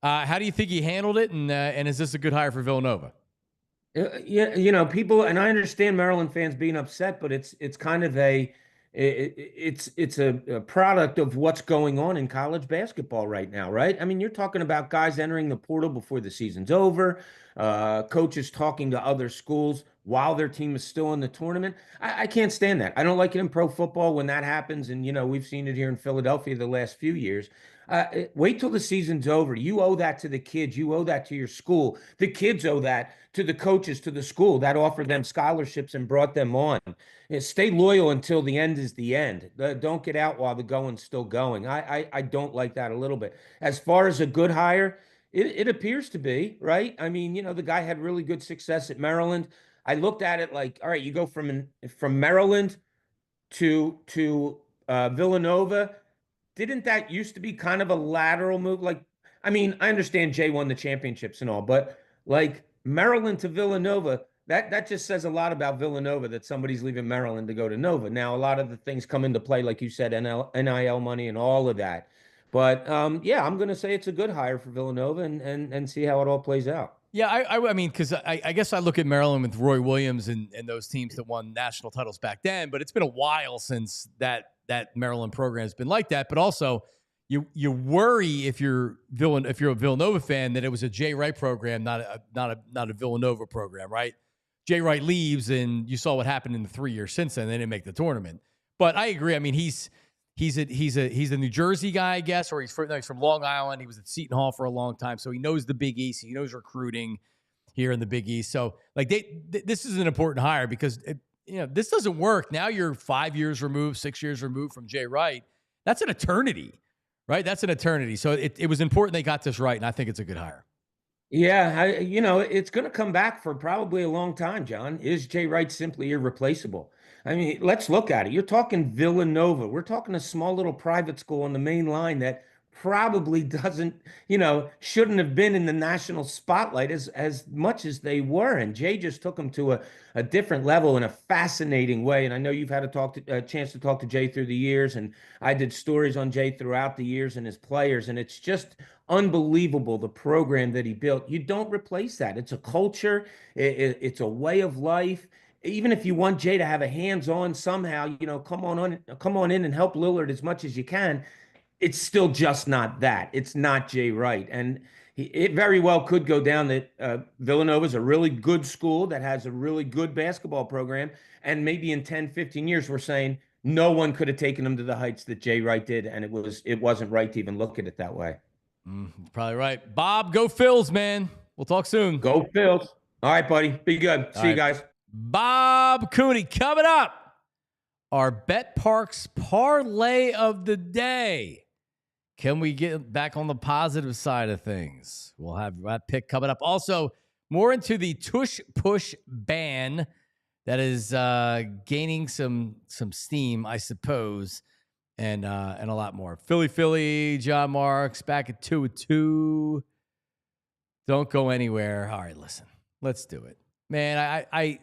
How do you think he handled it? And is this a good hire for Villanova? Yeah, people, and I understand Maryland fans being upset, but it's kind of it's a product of what's going on in college basketball right now, right? I mean, you're talking about guys entering the portal before the season's over, coaches talking to other schools while their team is still in the tournament. I can't stand that. I don't like it in pro football when that happens, and we've seen it here in Philadelphia the last few years. Wait till the season's over. You owe that to the kids. You owe that to your school. The kids owe that to the coaches, to the school that offered them scholarships and brought them on. Stay loyal until the end is the end. Don't get out while the going's still going. I don't like that a little bit. As far as a good hire, it appears to be, right? I mean, the guy had really good success at Maryland. I looked at it like, all right, you go from Maryland to Villanova. Didn't that used to be kind of a lateral move? Like, I mean, I understand Jay won the championships and all, but like Maryland to Villanova, That just says a lot about Villanova that somebody's leaving Maryland to go to Nova. Now, a lot of the things come into play, like you said, NIL money and all of that. But yeah, I'm going to say it's a good hire for Villanova and see how it all plays out. Yeah, I mean, because I guess I look at Maryland with Roy Williams and those teams that won national titles back then, but it's been a while since that Maryland program has been like that. But also, you worry if you're a Villanova fan that it was a Jay Wright program, not a Villanova program, right? Jay Wright leaves, and you saw what happened in the 3 years since then. They didn't make the tournament. But I agree. I mean, he's a New Jersey guy, I guess, or he's from Long Island. He was at Seton Hall for a long time, so he knows the Big East. He knows recruiting here in the Big East. So, like, this is an important hire because this doesn't work. Now you're 5 years removed, 6 years removed from Jay Wright. That's an eternity, right? That's an eternity. So it was important they got this right, and I think it's a good hire. Yeah, it's going to come back for probably a long time, John. Is Jay Wright simply irreplaceable? I mean, let's look at it. You're talking Villanova. We're talking a small little private school on the main line that probably doesn't, shouldn't have been in the national spotlight as much as they were. And Jay just took them to a different level in a fascinating way. And I know you've had a chance to talk to Jay through the years, and I did stories on Jay throughout the years and his players. And it's just unbelievable, the program that he built. You don't replace that. It's a culture. It's a way of life. Even if you want Jay to have a hands-on somehow, come on in and help Lillard as much as you can. It's still just not that. It's not Jay Wright. And it very well could go down that Villanova is a really good school that has a really good basketball program. And maybe in 10, 15 years, we're saying no one could have taken them to the heights that Jay Wright did. And it wasn't right to even look at it that way. Probably right. Bob, go Phils, man. We'll talk soon. Go Phils. All right, buddy. Be good. See you guys. Bob Cooney coming up. Our Bet Parks parlay of the day. Can we get back on the positive side of things? We'll have that pick coming up. Also, more into the Tush Push ban that is gaining some steam, I suppose, and a lot more. Philly, John Marks back at 2-2. Don't go anywhere. All right, listen, let's do it, man. It's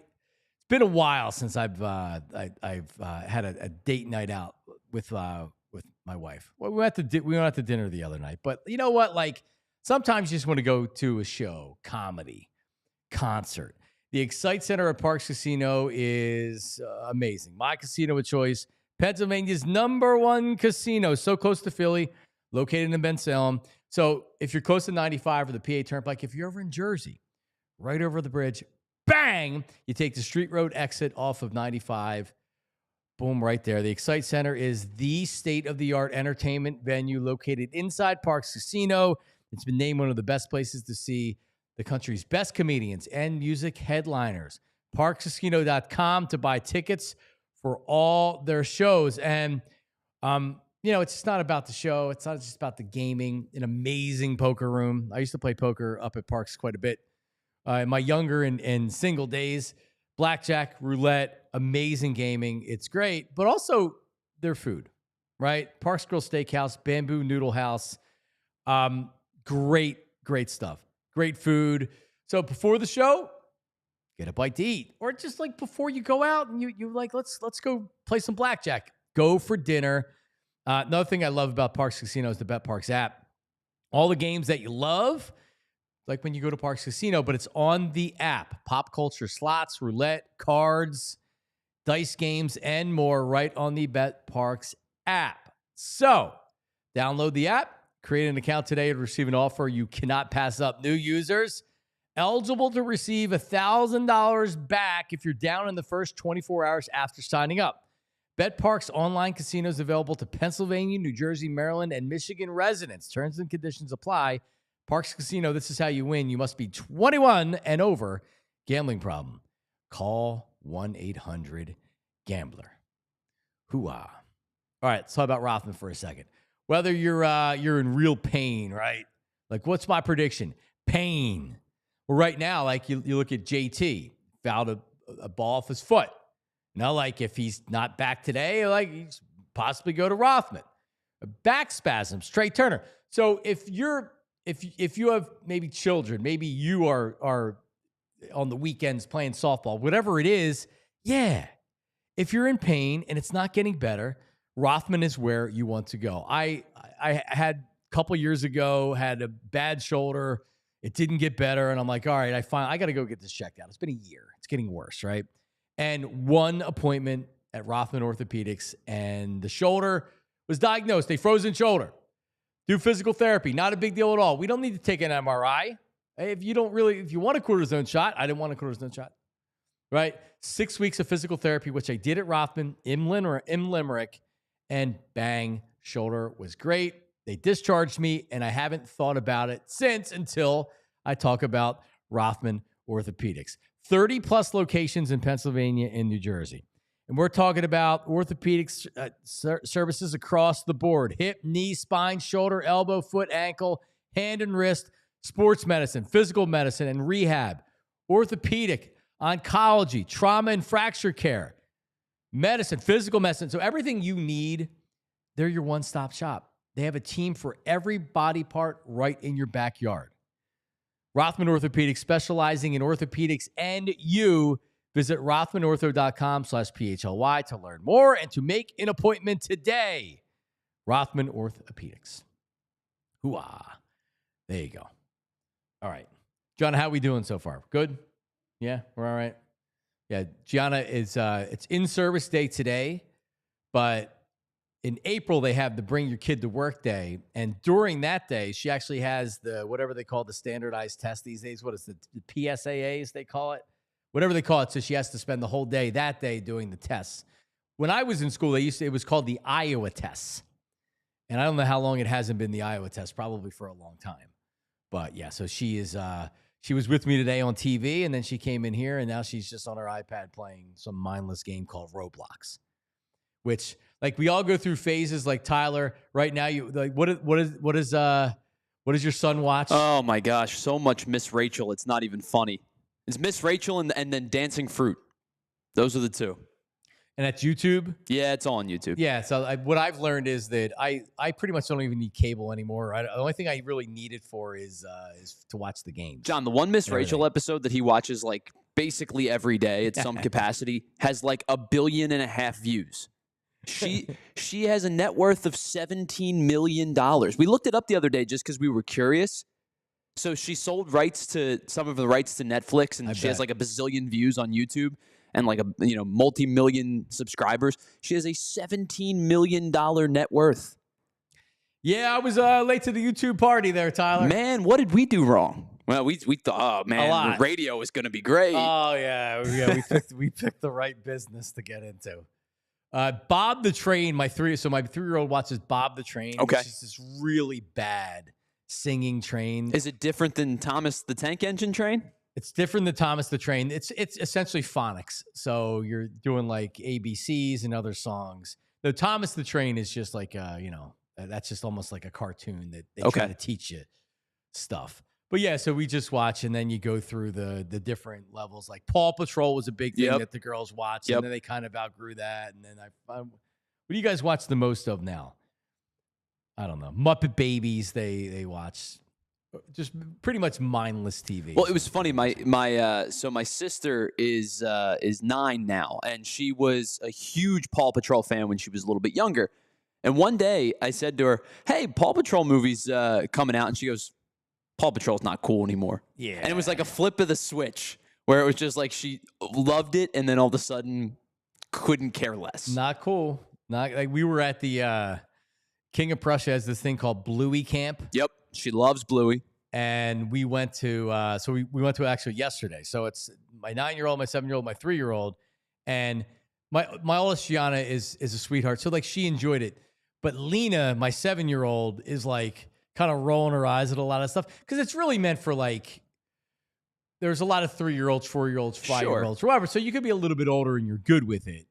been a while since I've had a date night out with my wife. Well, we went out to dinner the other night, but you know what? Like, sometimes you just want to go to a show, comedy, concert. The Excite Center at Parks Casino is amazing. My casino of choice, Pennsylvania's #1 casino, so close to Philly, located in Ben Salem. So if you're close to 95 or the PA Turnpike, if you're over in Jersey, right over the bridge, bang, you take the Street Road exit off of 95. Boom, right there. The Excite Center is the state-of-the-art entertainment venue located inside Parks Casino. It's been named one of the best places to see the country's best comedians and music headliners. ParksCasino.com to buy tickets for all their shows. And, it's just not about the show. It's not just about the gaming. An amazing poker room. I used to play poker up at Parks quite a bit in my younger and single days. Blackjack, roulette, amazing gaming. It's great, but also their food, right? Parks Grill Steakhouse, Bamboo Noodle House. Great stuff. Great food. So before the show, get a bite to eat. Or just like before you go out and you like, let's go play some blackjack. Go for dinner. Another thing I love about Parks Casino is the Bet Parks app. All the games that you love, like when you go to Parks Casino, but it's on the app. Pop culture, slots, roulette, cards, dice games, and more right on the Bet Parks app. So download the app, create an account today to receive an offer you cannot pass up. New users eligible to receive $1,000 back if you're down in the first 24 hours after signing up. Bet Parks online casinos available to Pennsylvania, New Jersey, Maryland, and Michigan residents. Terms and conditions apply. Parks Casino, this is how you win. You must be 21 and over. Gambling problem? Call 1-800-GAMBLER. Hoo-ah. All right, let's talk about Rothman for a second. Whether you're in real pain, right? Like, what's my prediction? Pain. Well, right now, like you look at JT, fouled a ball off his foot. Now, like if he's not back today, like he's possibly go to Rothman. Back spasms, Trey Turner. So if you have maybe children, maybe you are on the weekends playing softball, whatever it is. Yeah. If you're in pain and it's not getting better, Rothman is where you want to go. I had a couple years ago, had a bad shoulder. It didn't get better. And I'm like, all right, I got to go get this checked out. It's been a year. It's getting worse, right? And one appointment at Rothman Orthopedics, and the shoulder was diagnosed, a frozen shoulder. Do physical therapy, not a big deal at all. We don't need to take an MRI. If you want a cortisone shot, I didn't want a cortisone shot, right? 6 weeks of physical therapy, which I did at Rothman in Limerick, and bang, shoulder was great. They discharged me, and I haven't thought about it since until I talk about Rothman Orthopedics. 30-plus locations in Pennsylvania and New Jersey. And we're talking about orthopedic services across the board. Hip, knee, spine, shoulder, elbow, foot, ankle, hand and wrist, sports medicine, physical medicine, and rehab, orthopedic, oncology, trauma and fracture care, medicine, physical medicine. So everything you need, they're your one-stop shop. They have a team for every body part right in your backyard. Rothman Orthopedics, specializing in orthopedics and you. Visit rothmanortho.com/PHLY to learn more and to make an appointment today. Rothman Orthopedics. Hoo-ah. There you go. All right. John, how we doing so far? Good? Yeah, we're all right. Yeah, Gianna is, it's in-service day today, but in April, they have the Bring Your Kid to Work Day. And during that day, she actually has the, whatever they call the standardized test these days. What is the PSAAs they call it? Whatever they call it. So she has to spend the whole day that day doing the tests. When I was in school, it was called the Iowa tests. And I don't know how long it hasn't been the Iowa test, probably for a long time. But yeah, so she is, she was with me today on TV, and then she came in here, and now she's just on her iPad playing some mindless game called Roblox, which, like, we all go through phases. Like Tyler, right now, you like what does your son watch? Oh my gosh, so much Miss Rachel. It's not even funny. It's Miss Rachel and then Dancing Fruit. Those are the two. And that's YouTube? Yeah, it's all on YouTube. Yeah, so what I've learned is that I pretty much don't even need cable anymore. The only thing I really need it for is to watch the games. John, the one Miss Rachel episode that he watches like basically every day at some capacity has like 1.5 billion views. She has a net worth of $17 million. We looked it up the other day just because we were curious. So she sold some of the rights to Netflix, and she has like 1 bazillion views on YouTube and like multi-million subscribers. She has a $17 million net worth. Yeah, I was late to the YouTube party there, Tyler. Man, what did we do wrong? Well, we thought, oh man, the radio was going to be great. Oh yeah, we picked the right business to get into. Bob the Train, my 3-year-old watches Bob the Train. Okay, which is this really bad singing train. Is it different than Thomas the Tank Engine Train? It's different than Thomas the Train. It's essentially phonics. So you're doing like ABCs and other songs. Though Thomas the Train is just like that's just almost like a cartoon that they try to teach you stuff. But yeah, so we just watch, and then you go through the different levels. Like Paw Patrol was a big thing that the girls watched, and then they kind of outgrew that. And then what do you guys watch the most of now? I don't know. Muppet Babies, they watch. Just pretty much mindless TV. Well, it was funny. So my sister is 9 now, and she was a huge Paw Patrol fan when she was a little bit younger. And one day I said to her, "Hey, Paw Patrol movie's coming out," and she goes, "Paw Patrol's not cool anymore." Yeah. And it was like a flip of the switch where it was just like she loved it, and then all of a sudden couldn't care less. Not cool. Not like we were at the King of Prussia has this thing called Bluey Camp. Yep. She loves Bluey. And we went to, we went to actually yesterday. So it's my 9-year-old, my 7-year-old, my 3-year-old. And my oldest Gianna is a sweetheart. So like she enjoyed it. But Lena, my 7-year-old, is like kind of rolling her eyes at a lot of stuff. Because it's really meant for like, there's a lot of 3-year-olds, 4-year-olds, 5-year-olds, whatever. So you could be a little bit older and you're good with it.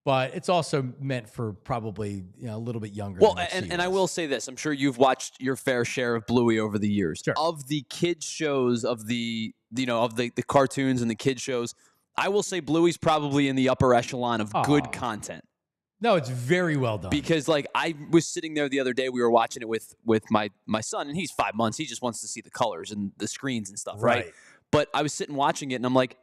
But it's also meant for probably a little bit younger. Well, and I will say this: I'm sure you've watched your fair share of Bluey over the years. Sure. Of the kids shows, of the cartoons and the kids shows, I will say Bluey's probably in the upper echelon of good content. No, it's very well done. Because like I was sitting there the other day, we were watching it with my son, and he's 5 months. He just wants to see the colors and the screens and stuff, right? But I was sitting watching it, and I'm like,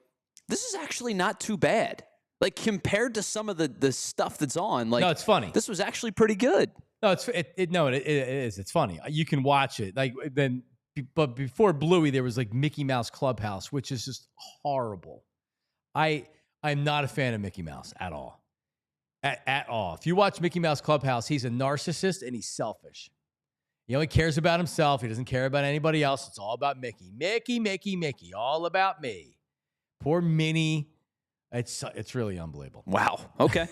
this is actually not too bad. Like, compared to some of the stuff that's on, like, no, it's funny. This was actually pretty good. No, it is. It's funny. You can watch it. But before Bluey, there was like Mickey Mouse Clubhouse, which is just horrible. I'm not a fan of Mickey Mouse at all. At all. If you watch Mickey Mouse Clubhouse, he's a narcissist and he's selfish. He only cares about himself. He doesn't care about anybody else. It's all about Mickey. Mickey. All about me. Poor Minnie. It's really unbelievable. Wow. Okay.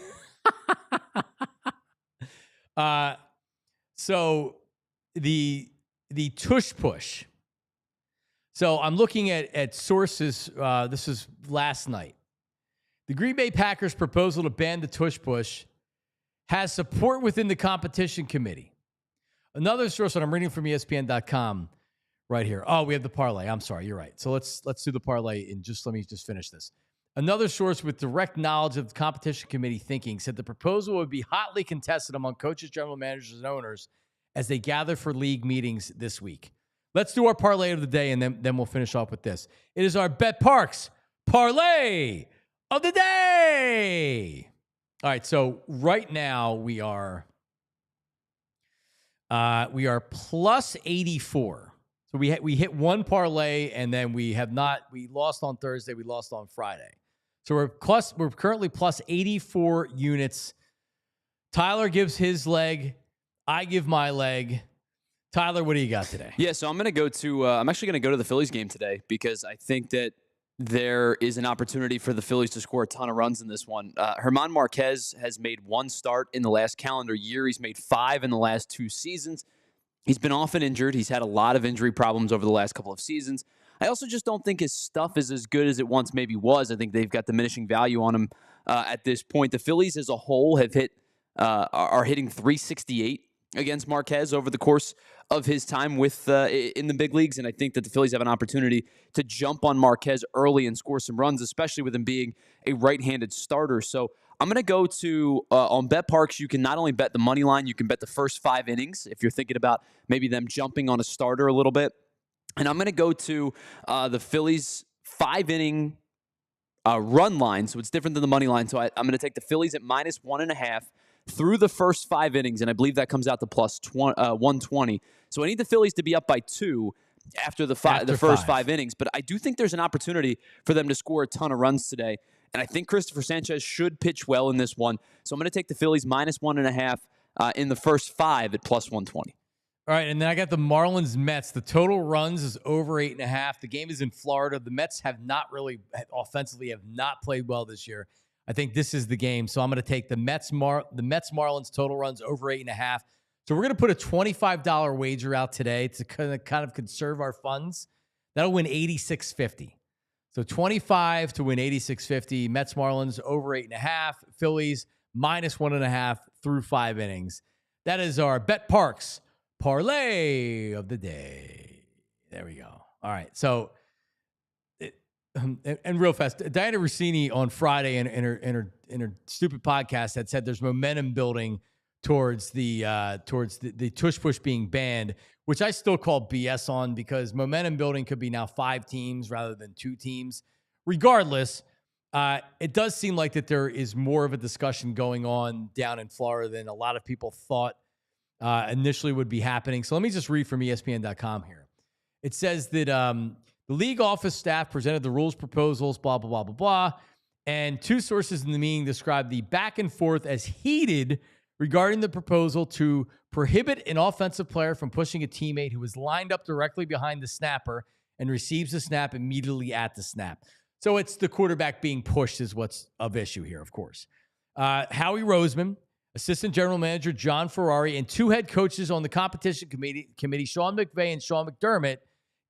So the Tush Push. So I'm looking at sources. This is last night. The Green Bay Packers' proposal to ban the Tush Push has support within the competition committee. Another source that I'm reading from ESPN.com right here. Oh, we have the parlay. I'm sorry. You're right. So let's do the parlay and let me finish this. Another source with direct knowledge of the competition committee thinking said the proposal would be hotly contested among coaches, general managers, and owners as they gather for league meetings this week. Let's do our parlay of the day, and then we'll finish off with this. It is our Bet Parks parlay of the day. All right, so right now we are plus 84. So we hit one parlay, and then we lost on Thursday, we lost on Friday. So we're currently plus 84 units. Tyler gives his leg. I give my leg. Tyler, what do you got today? Yeah, so I'm actually going to go to the Phillies game today because I think that there is an opportunity for the Phillies to score a ton of runs in this one. German Marquez has made one start in the last calendar year. He's made 5 in the last 2 seasons. He's been often injured. He's had a lot of injury problems over the last couple of seasons. I also just don't think his stuff is as good as it once maybe was. I think they've got diminishing value on him at this point. The Phillies as a whole are hitting 368 against Marquez over the course of his time in the big leagues, and I think that the Phillies have an opportunity to jump on Marquez early and score some runs, especially with him being a right-handed starter. So I'm going to go to on Bet Parks. You can not only bet the money line, you can bet the first 5 innings if you're thinking about maybe them jumping on a starter a little bit. And I'm going to go to the Phillies 5-inning run line. So it's different than the money line. So I'm going to take the Phillies at minus 1.5 through the first 5 innings, and I believe that comes out to plus 120. So I need the Phillies to be up by 2 after the first 5 innings. But I do think there's an opportunity for them to score a ton of runs today. And I think Cristopher Sanchez should pitch well in this one. So I'm going to take the Phillies minus 1.5 in the first 5 at plus 120. All right, and then I got the Marlins-Mets. The total runs is over 8.5. The game is in Florida. The Mets have not played well this year. I think this is the game. So I'm going to take the Mets-Marlins total runs over 8.5. So we're going to put a $25 wager out today to kind of conserve our funds. That'll win $86.50. So 25 to win $86.50. Mets-Marlins over 8.5. Phillies minus 1.5 through 5 innings. That is our Bet Parks parlay of the day. There we go. All right. So, and real fast, Diana Rossini on Friday in her stupid podcast had said there's momentum building towards the Tush Push being banned, which I still call BS on because momentum building could be now 5 teams rather than 2 teams. Regardless, it does seem like that there is more of a discussion going on down in Florida than a lot of people thought initially would be happening. So let me just read from ESPN.com here. It says that the league office staff presented the rules proposals, blah, blah, blah, blah, blah. And 2 sources in the meeting described the back and forth as heated regarding the proposal to prohibit an offensive player from pushing a teammate who is lined up directly behind the snapper and receives the snap immediately at the snap. So it's the quarterback being pushed is what's of issue here, of course. Howie Roseman, Assistant General Manager John Ferrari, and 2 head coaches on the competition committee, Sean McVay and Sean McDermott,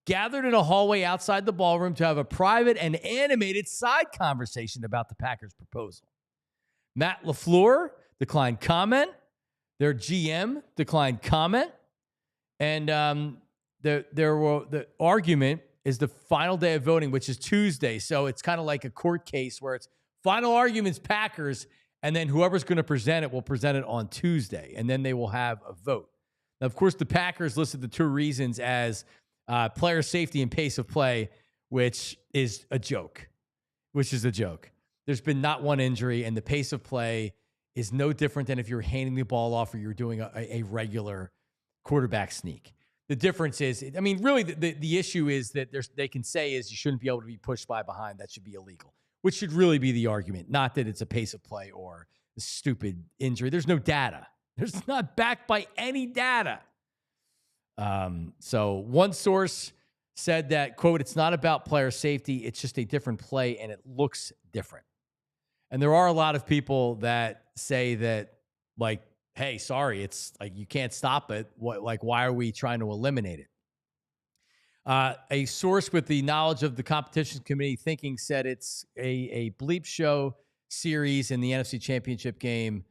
gathered in a hallway outside the ballroom to have a private and animated side conversation about the Packers' proposal. Matt LaFleur declined comment. Their GM declined comment. And the argument is the final day of voting, which is Tuesday. So it's kind of like a court case where it's final arguments Packers, and then whoever's going to present it will present it on Tuesday, and then they will have a vote. Now, of course, the Packers listed the 2 reasons as player safety and pace of play, which is a joke. There's been not one injury, and the pace of play is no different than if you're handing the ball off or you're doing a regular quarterback sneak. The difference is, I mean, really the issue is that they can say is you shouldn't be able to be pushed by behind. That should be illegal, which should really be the argument, not that it's a pace of play or a stupid injury. There's no data. There's not backed by any data. So one source said that, quote, it's not about player safety. It's just a different play and it looks different. And there are a lot of people that say that, like, hey, sorry, it's like you can't stop it. Why are we trying to eliminate it? A source with the knowledge of the competition committee thinking said it's a bleep show series in the NFC Championship game,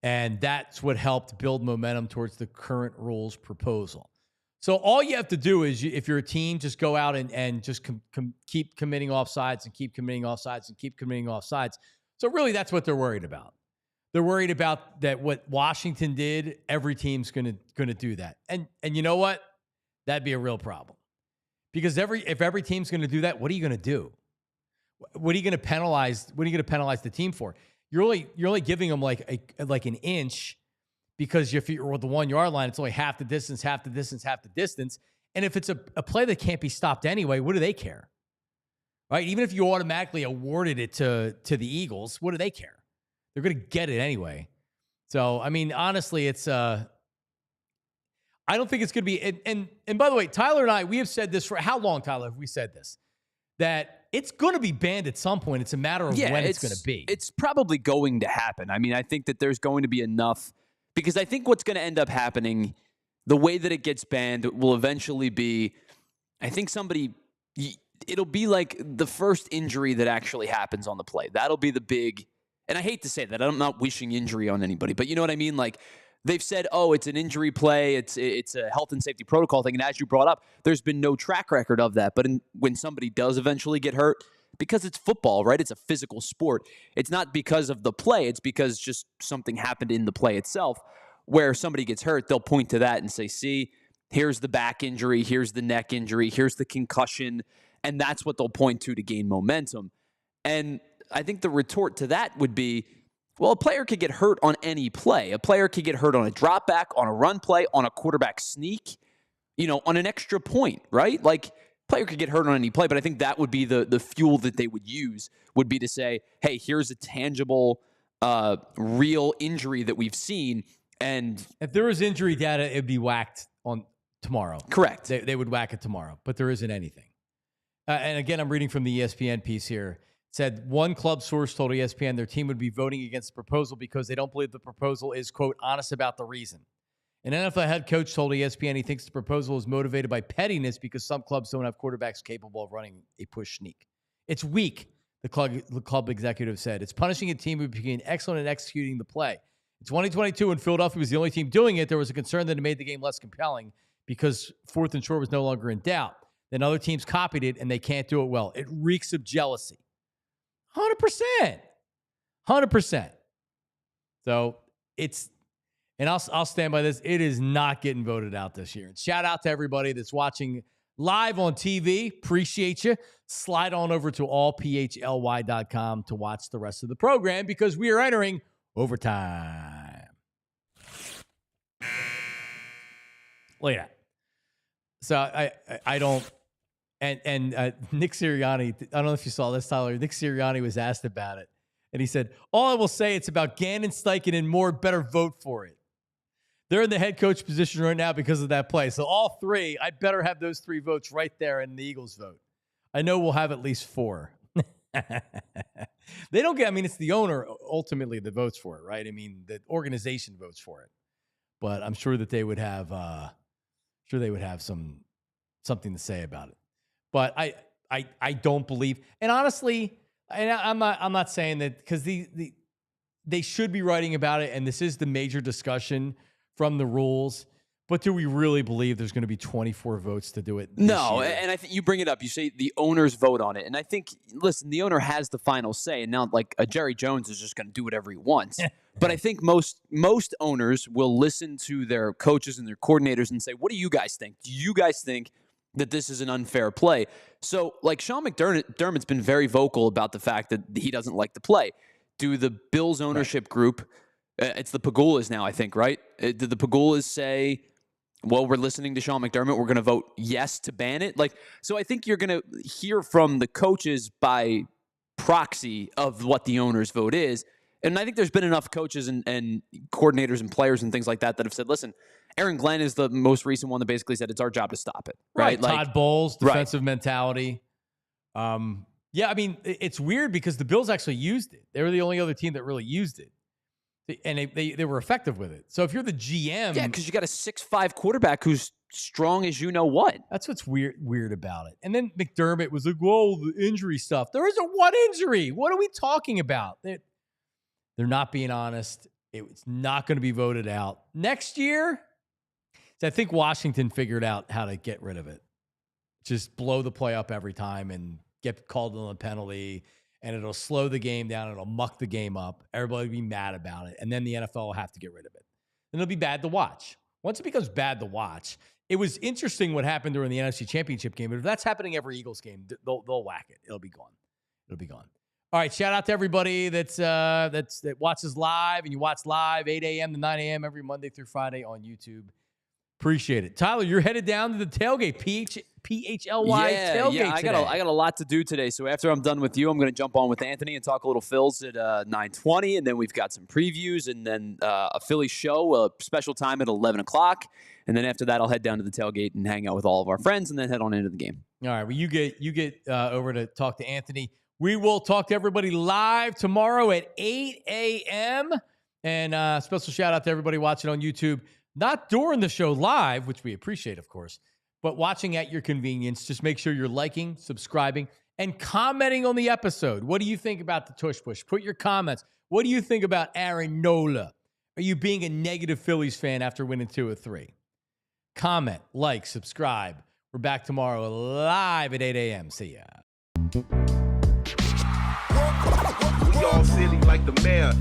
and that's what helped build momentum towards the current rules proposal. So all you have to do is, if you're a team, just go out and just keep committing offsides and keep committing offsides and keep committing offsides. So really, that's what they're worried about. They're worried about that what Washington did, every team's going to do that. And you know what? That'd be a real problem. Because if every team's going to do that, what are you going to do? What are you going to penalize? What are you going to penalize the team for? You're only giving them like an inch, because if you're with the 1 yard line, it's only half the distance. And if it's a play that can't be stopped anyway, what do they care? Right? Even if you automatically awarded it to the Eagles, what do they care? They're going to get it anyway. So, I mean, honestly, it's I don't think it's going to be. And by the way, Tyler and I, we have said this for how long, Tyler, have we said this? That it's going to be banned at some point. It's a matter of when it's going to be. It's probably going to happen. I mean, I think that there's going to be enough, because I think what's going to end up happening, the way that it gets banned will eventually be, I think it'll be like the first injury that actually happens on the play. That'll be the big, and I hate to say that, I'm not wishing injury on anybody, but you know what I mean? Like, they've said, oh, it's an injury play, it's a health and safety protocol thing, and as you brought up, there's been no track record of that. But when somebody does eventually get hurt, because it's football, right? It's a physical sport. It's not because of the play, it's because just something happened in the play itself. Where somebody gets hurt, they'll point to that and say, see, here's the back injury, here's the neck injury, here's the concussion, and that's what they'll point to gain momentum. And I think the retort to that would be, well, a player could get hurt on any play. A player could get hurt on a drop back, on a run play, on a quarterback sneak, on an extra point, right? Like, player could get hurt on any play, but I think that would be the fuel that they would use, would be to say, hey, here's a tangible, real injury that we've seen. And if there was injury data, it'd be whacked on tomorrow. Correct. They would whack it tomorrow, but there isn't anything. And again, I'm reading from the ESPN piece here. It said one club source told ESPN their team would be voting against the proposal because they don't believe the proposal is, quote, honest about the reason. An NFL head coach told ESPN he thinks the proposal is motivated by pettiness because some clubs don't have quarterbacks capable of running a push sneak. It's weak, the club executive said. It's punishing a team who became excellent at executing the play. In 2022, when Philadelphia was the only team doing it, there was a concern that it made the game less compelling because 4th and short was no longer in doubt. Then other teams copied it, and they can't do it well. It reeks of jealousy. 100%. 100%. So it's, and I'll stand by this, it is not getting voted out this year. And shout out to everybody that's watching live on TV. Appreciate you. Slide on over to allphly.com to watch the rest of the program because we are entering overtime. Look at that. So I don't, and Nick Sirianni, I don't know if you saw this, Tyler. Nick Sirianni was asked about it, and he said, all I will say, it's about Gannon, Steichen, and Moore. Better vote for it. They're in the head coach position right now because of that play. So all three, I better have those 3 votes right there in the Eagles vote. I know we'll have at least 4. They don't get, I mean, it's the owner ultimately that votes for it, right? I mean, the organization votes for it. But I'm sure that they would have something to say about it. But I don't believe, and honestly, and I'm not saying that because they should be writing about it, and this is the major discussion from the rules. But do we really believe there's going to be 24 votes to do it this year? And I think you bring it up. You say the owners vote on it. And I think, listen, the owner has the final say. And now, like, Jerry Jones is just going to do whatever he wants. But I think most owners will listen to their coaches and their coordinators and say, what do you guys think? Do you guys think that this is an unfair play. So, like, Sean McDermott's been very vocal about the fact that he doesn't like the play. Do the Bills ownership group, it's the Pagulas now, I think, right? Did the Pagulas say, well, we're listening to Sean McDermott, we're going to vote yes to ban it? Like, so I think you're going to hear from the coaches by proxy of what the owner's vote is. And I think there's been enough coaches and coordinators and players and things like that that have said, listen, Aaron Glenn is the most recent one that basically said it's our job to stop it. Right. Like, Todd Bowles, defensive mentality. Yeah, I mean, it's weird because the Bills actually used it. They were the only other team that really used it. And they were effective with it. So if you're the GM. Yeah, because you got a 6'5" quarterback who's strong as you know what. That's what's weird about it. And then McDermott was like, whoa, the injury stuff. There isn't one injury. What are we talking about? They're not being honest. It's not going to be voted out. Next year, I think Washington figured out how to get rid of it. Just blow the play up every time and get called on a penalty, and it'll slow the game down. It'll muck the game up. Everybody will be mad about it, and then the NFL will have to get rid of it. And it'll be bad to watch. Once it becomes bad to watch, it was interesting what happened during the NFC Championship game, but if that's happening every Eagles game, they'll whack it. It'll be gone. It'll be gone. All right, shout out to everybody that watches live, and you watch live 8 a.m. to 9 a.m. every Monday through Friday on YouTube. Appreciate it. Tyler, you're headed down to the tailgate, PHLY tailgate today. I got a lot to do today. So after I'm done with you, I'm going to jump on with Anthony and talk a little Phils at 9:20, and then we've got some previews, and then a Philly show, a special time at 11 o'clock, and then after that, I'll head down to the tailgate and hang out with all of our friends, and then head on into the game. All right. Well, you get over to talk to Anthony. We will talk to everybody live tomorrow at 8 a.m. And special shout out to everybody watching on YouTube. Not during the show live, which we appreciate, of course, but watching at your convenience. Just make sure you're liking, subscribing, and commenting on the episode. What do you think about the Tush Push? Put your comments. What do you think about Aaron Nola? Are you being a negative Phillies fan after winning 2 of 3? Comment, like, subscribe. We're back tomorrow live at 8 a.m. See ya. We all silly like the mayor.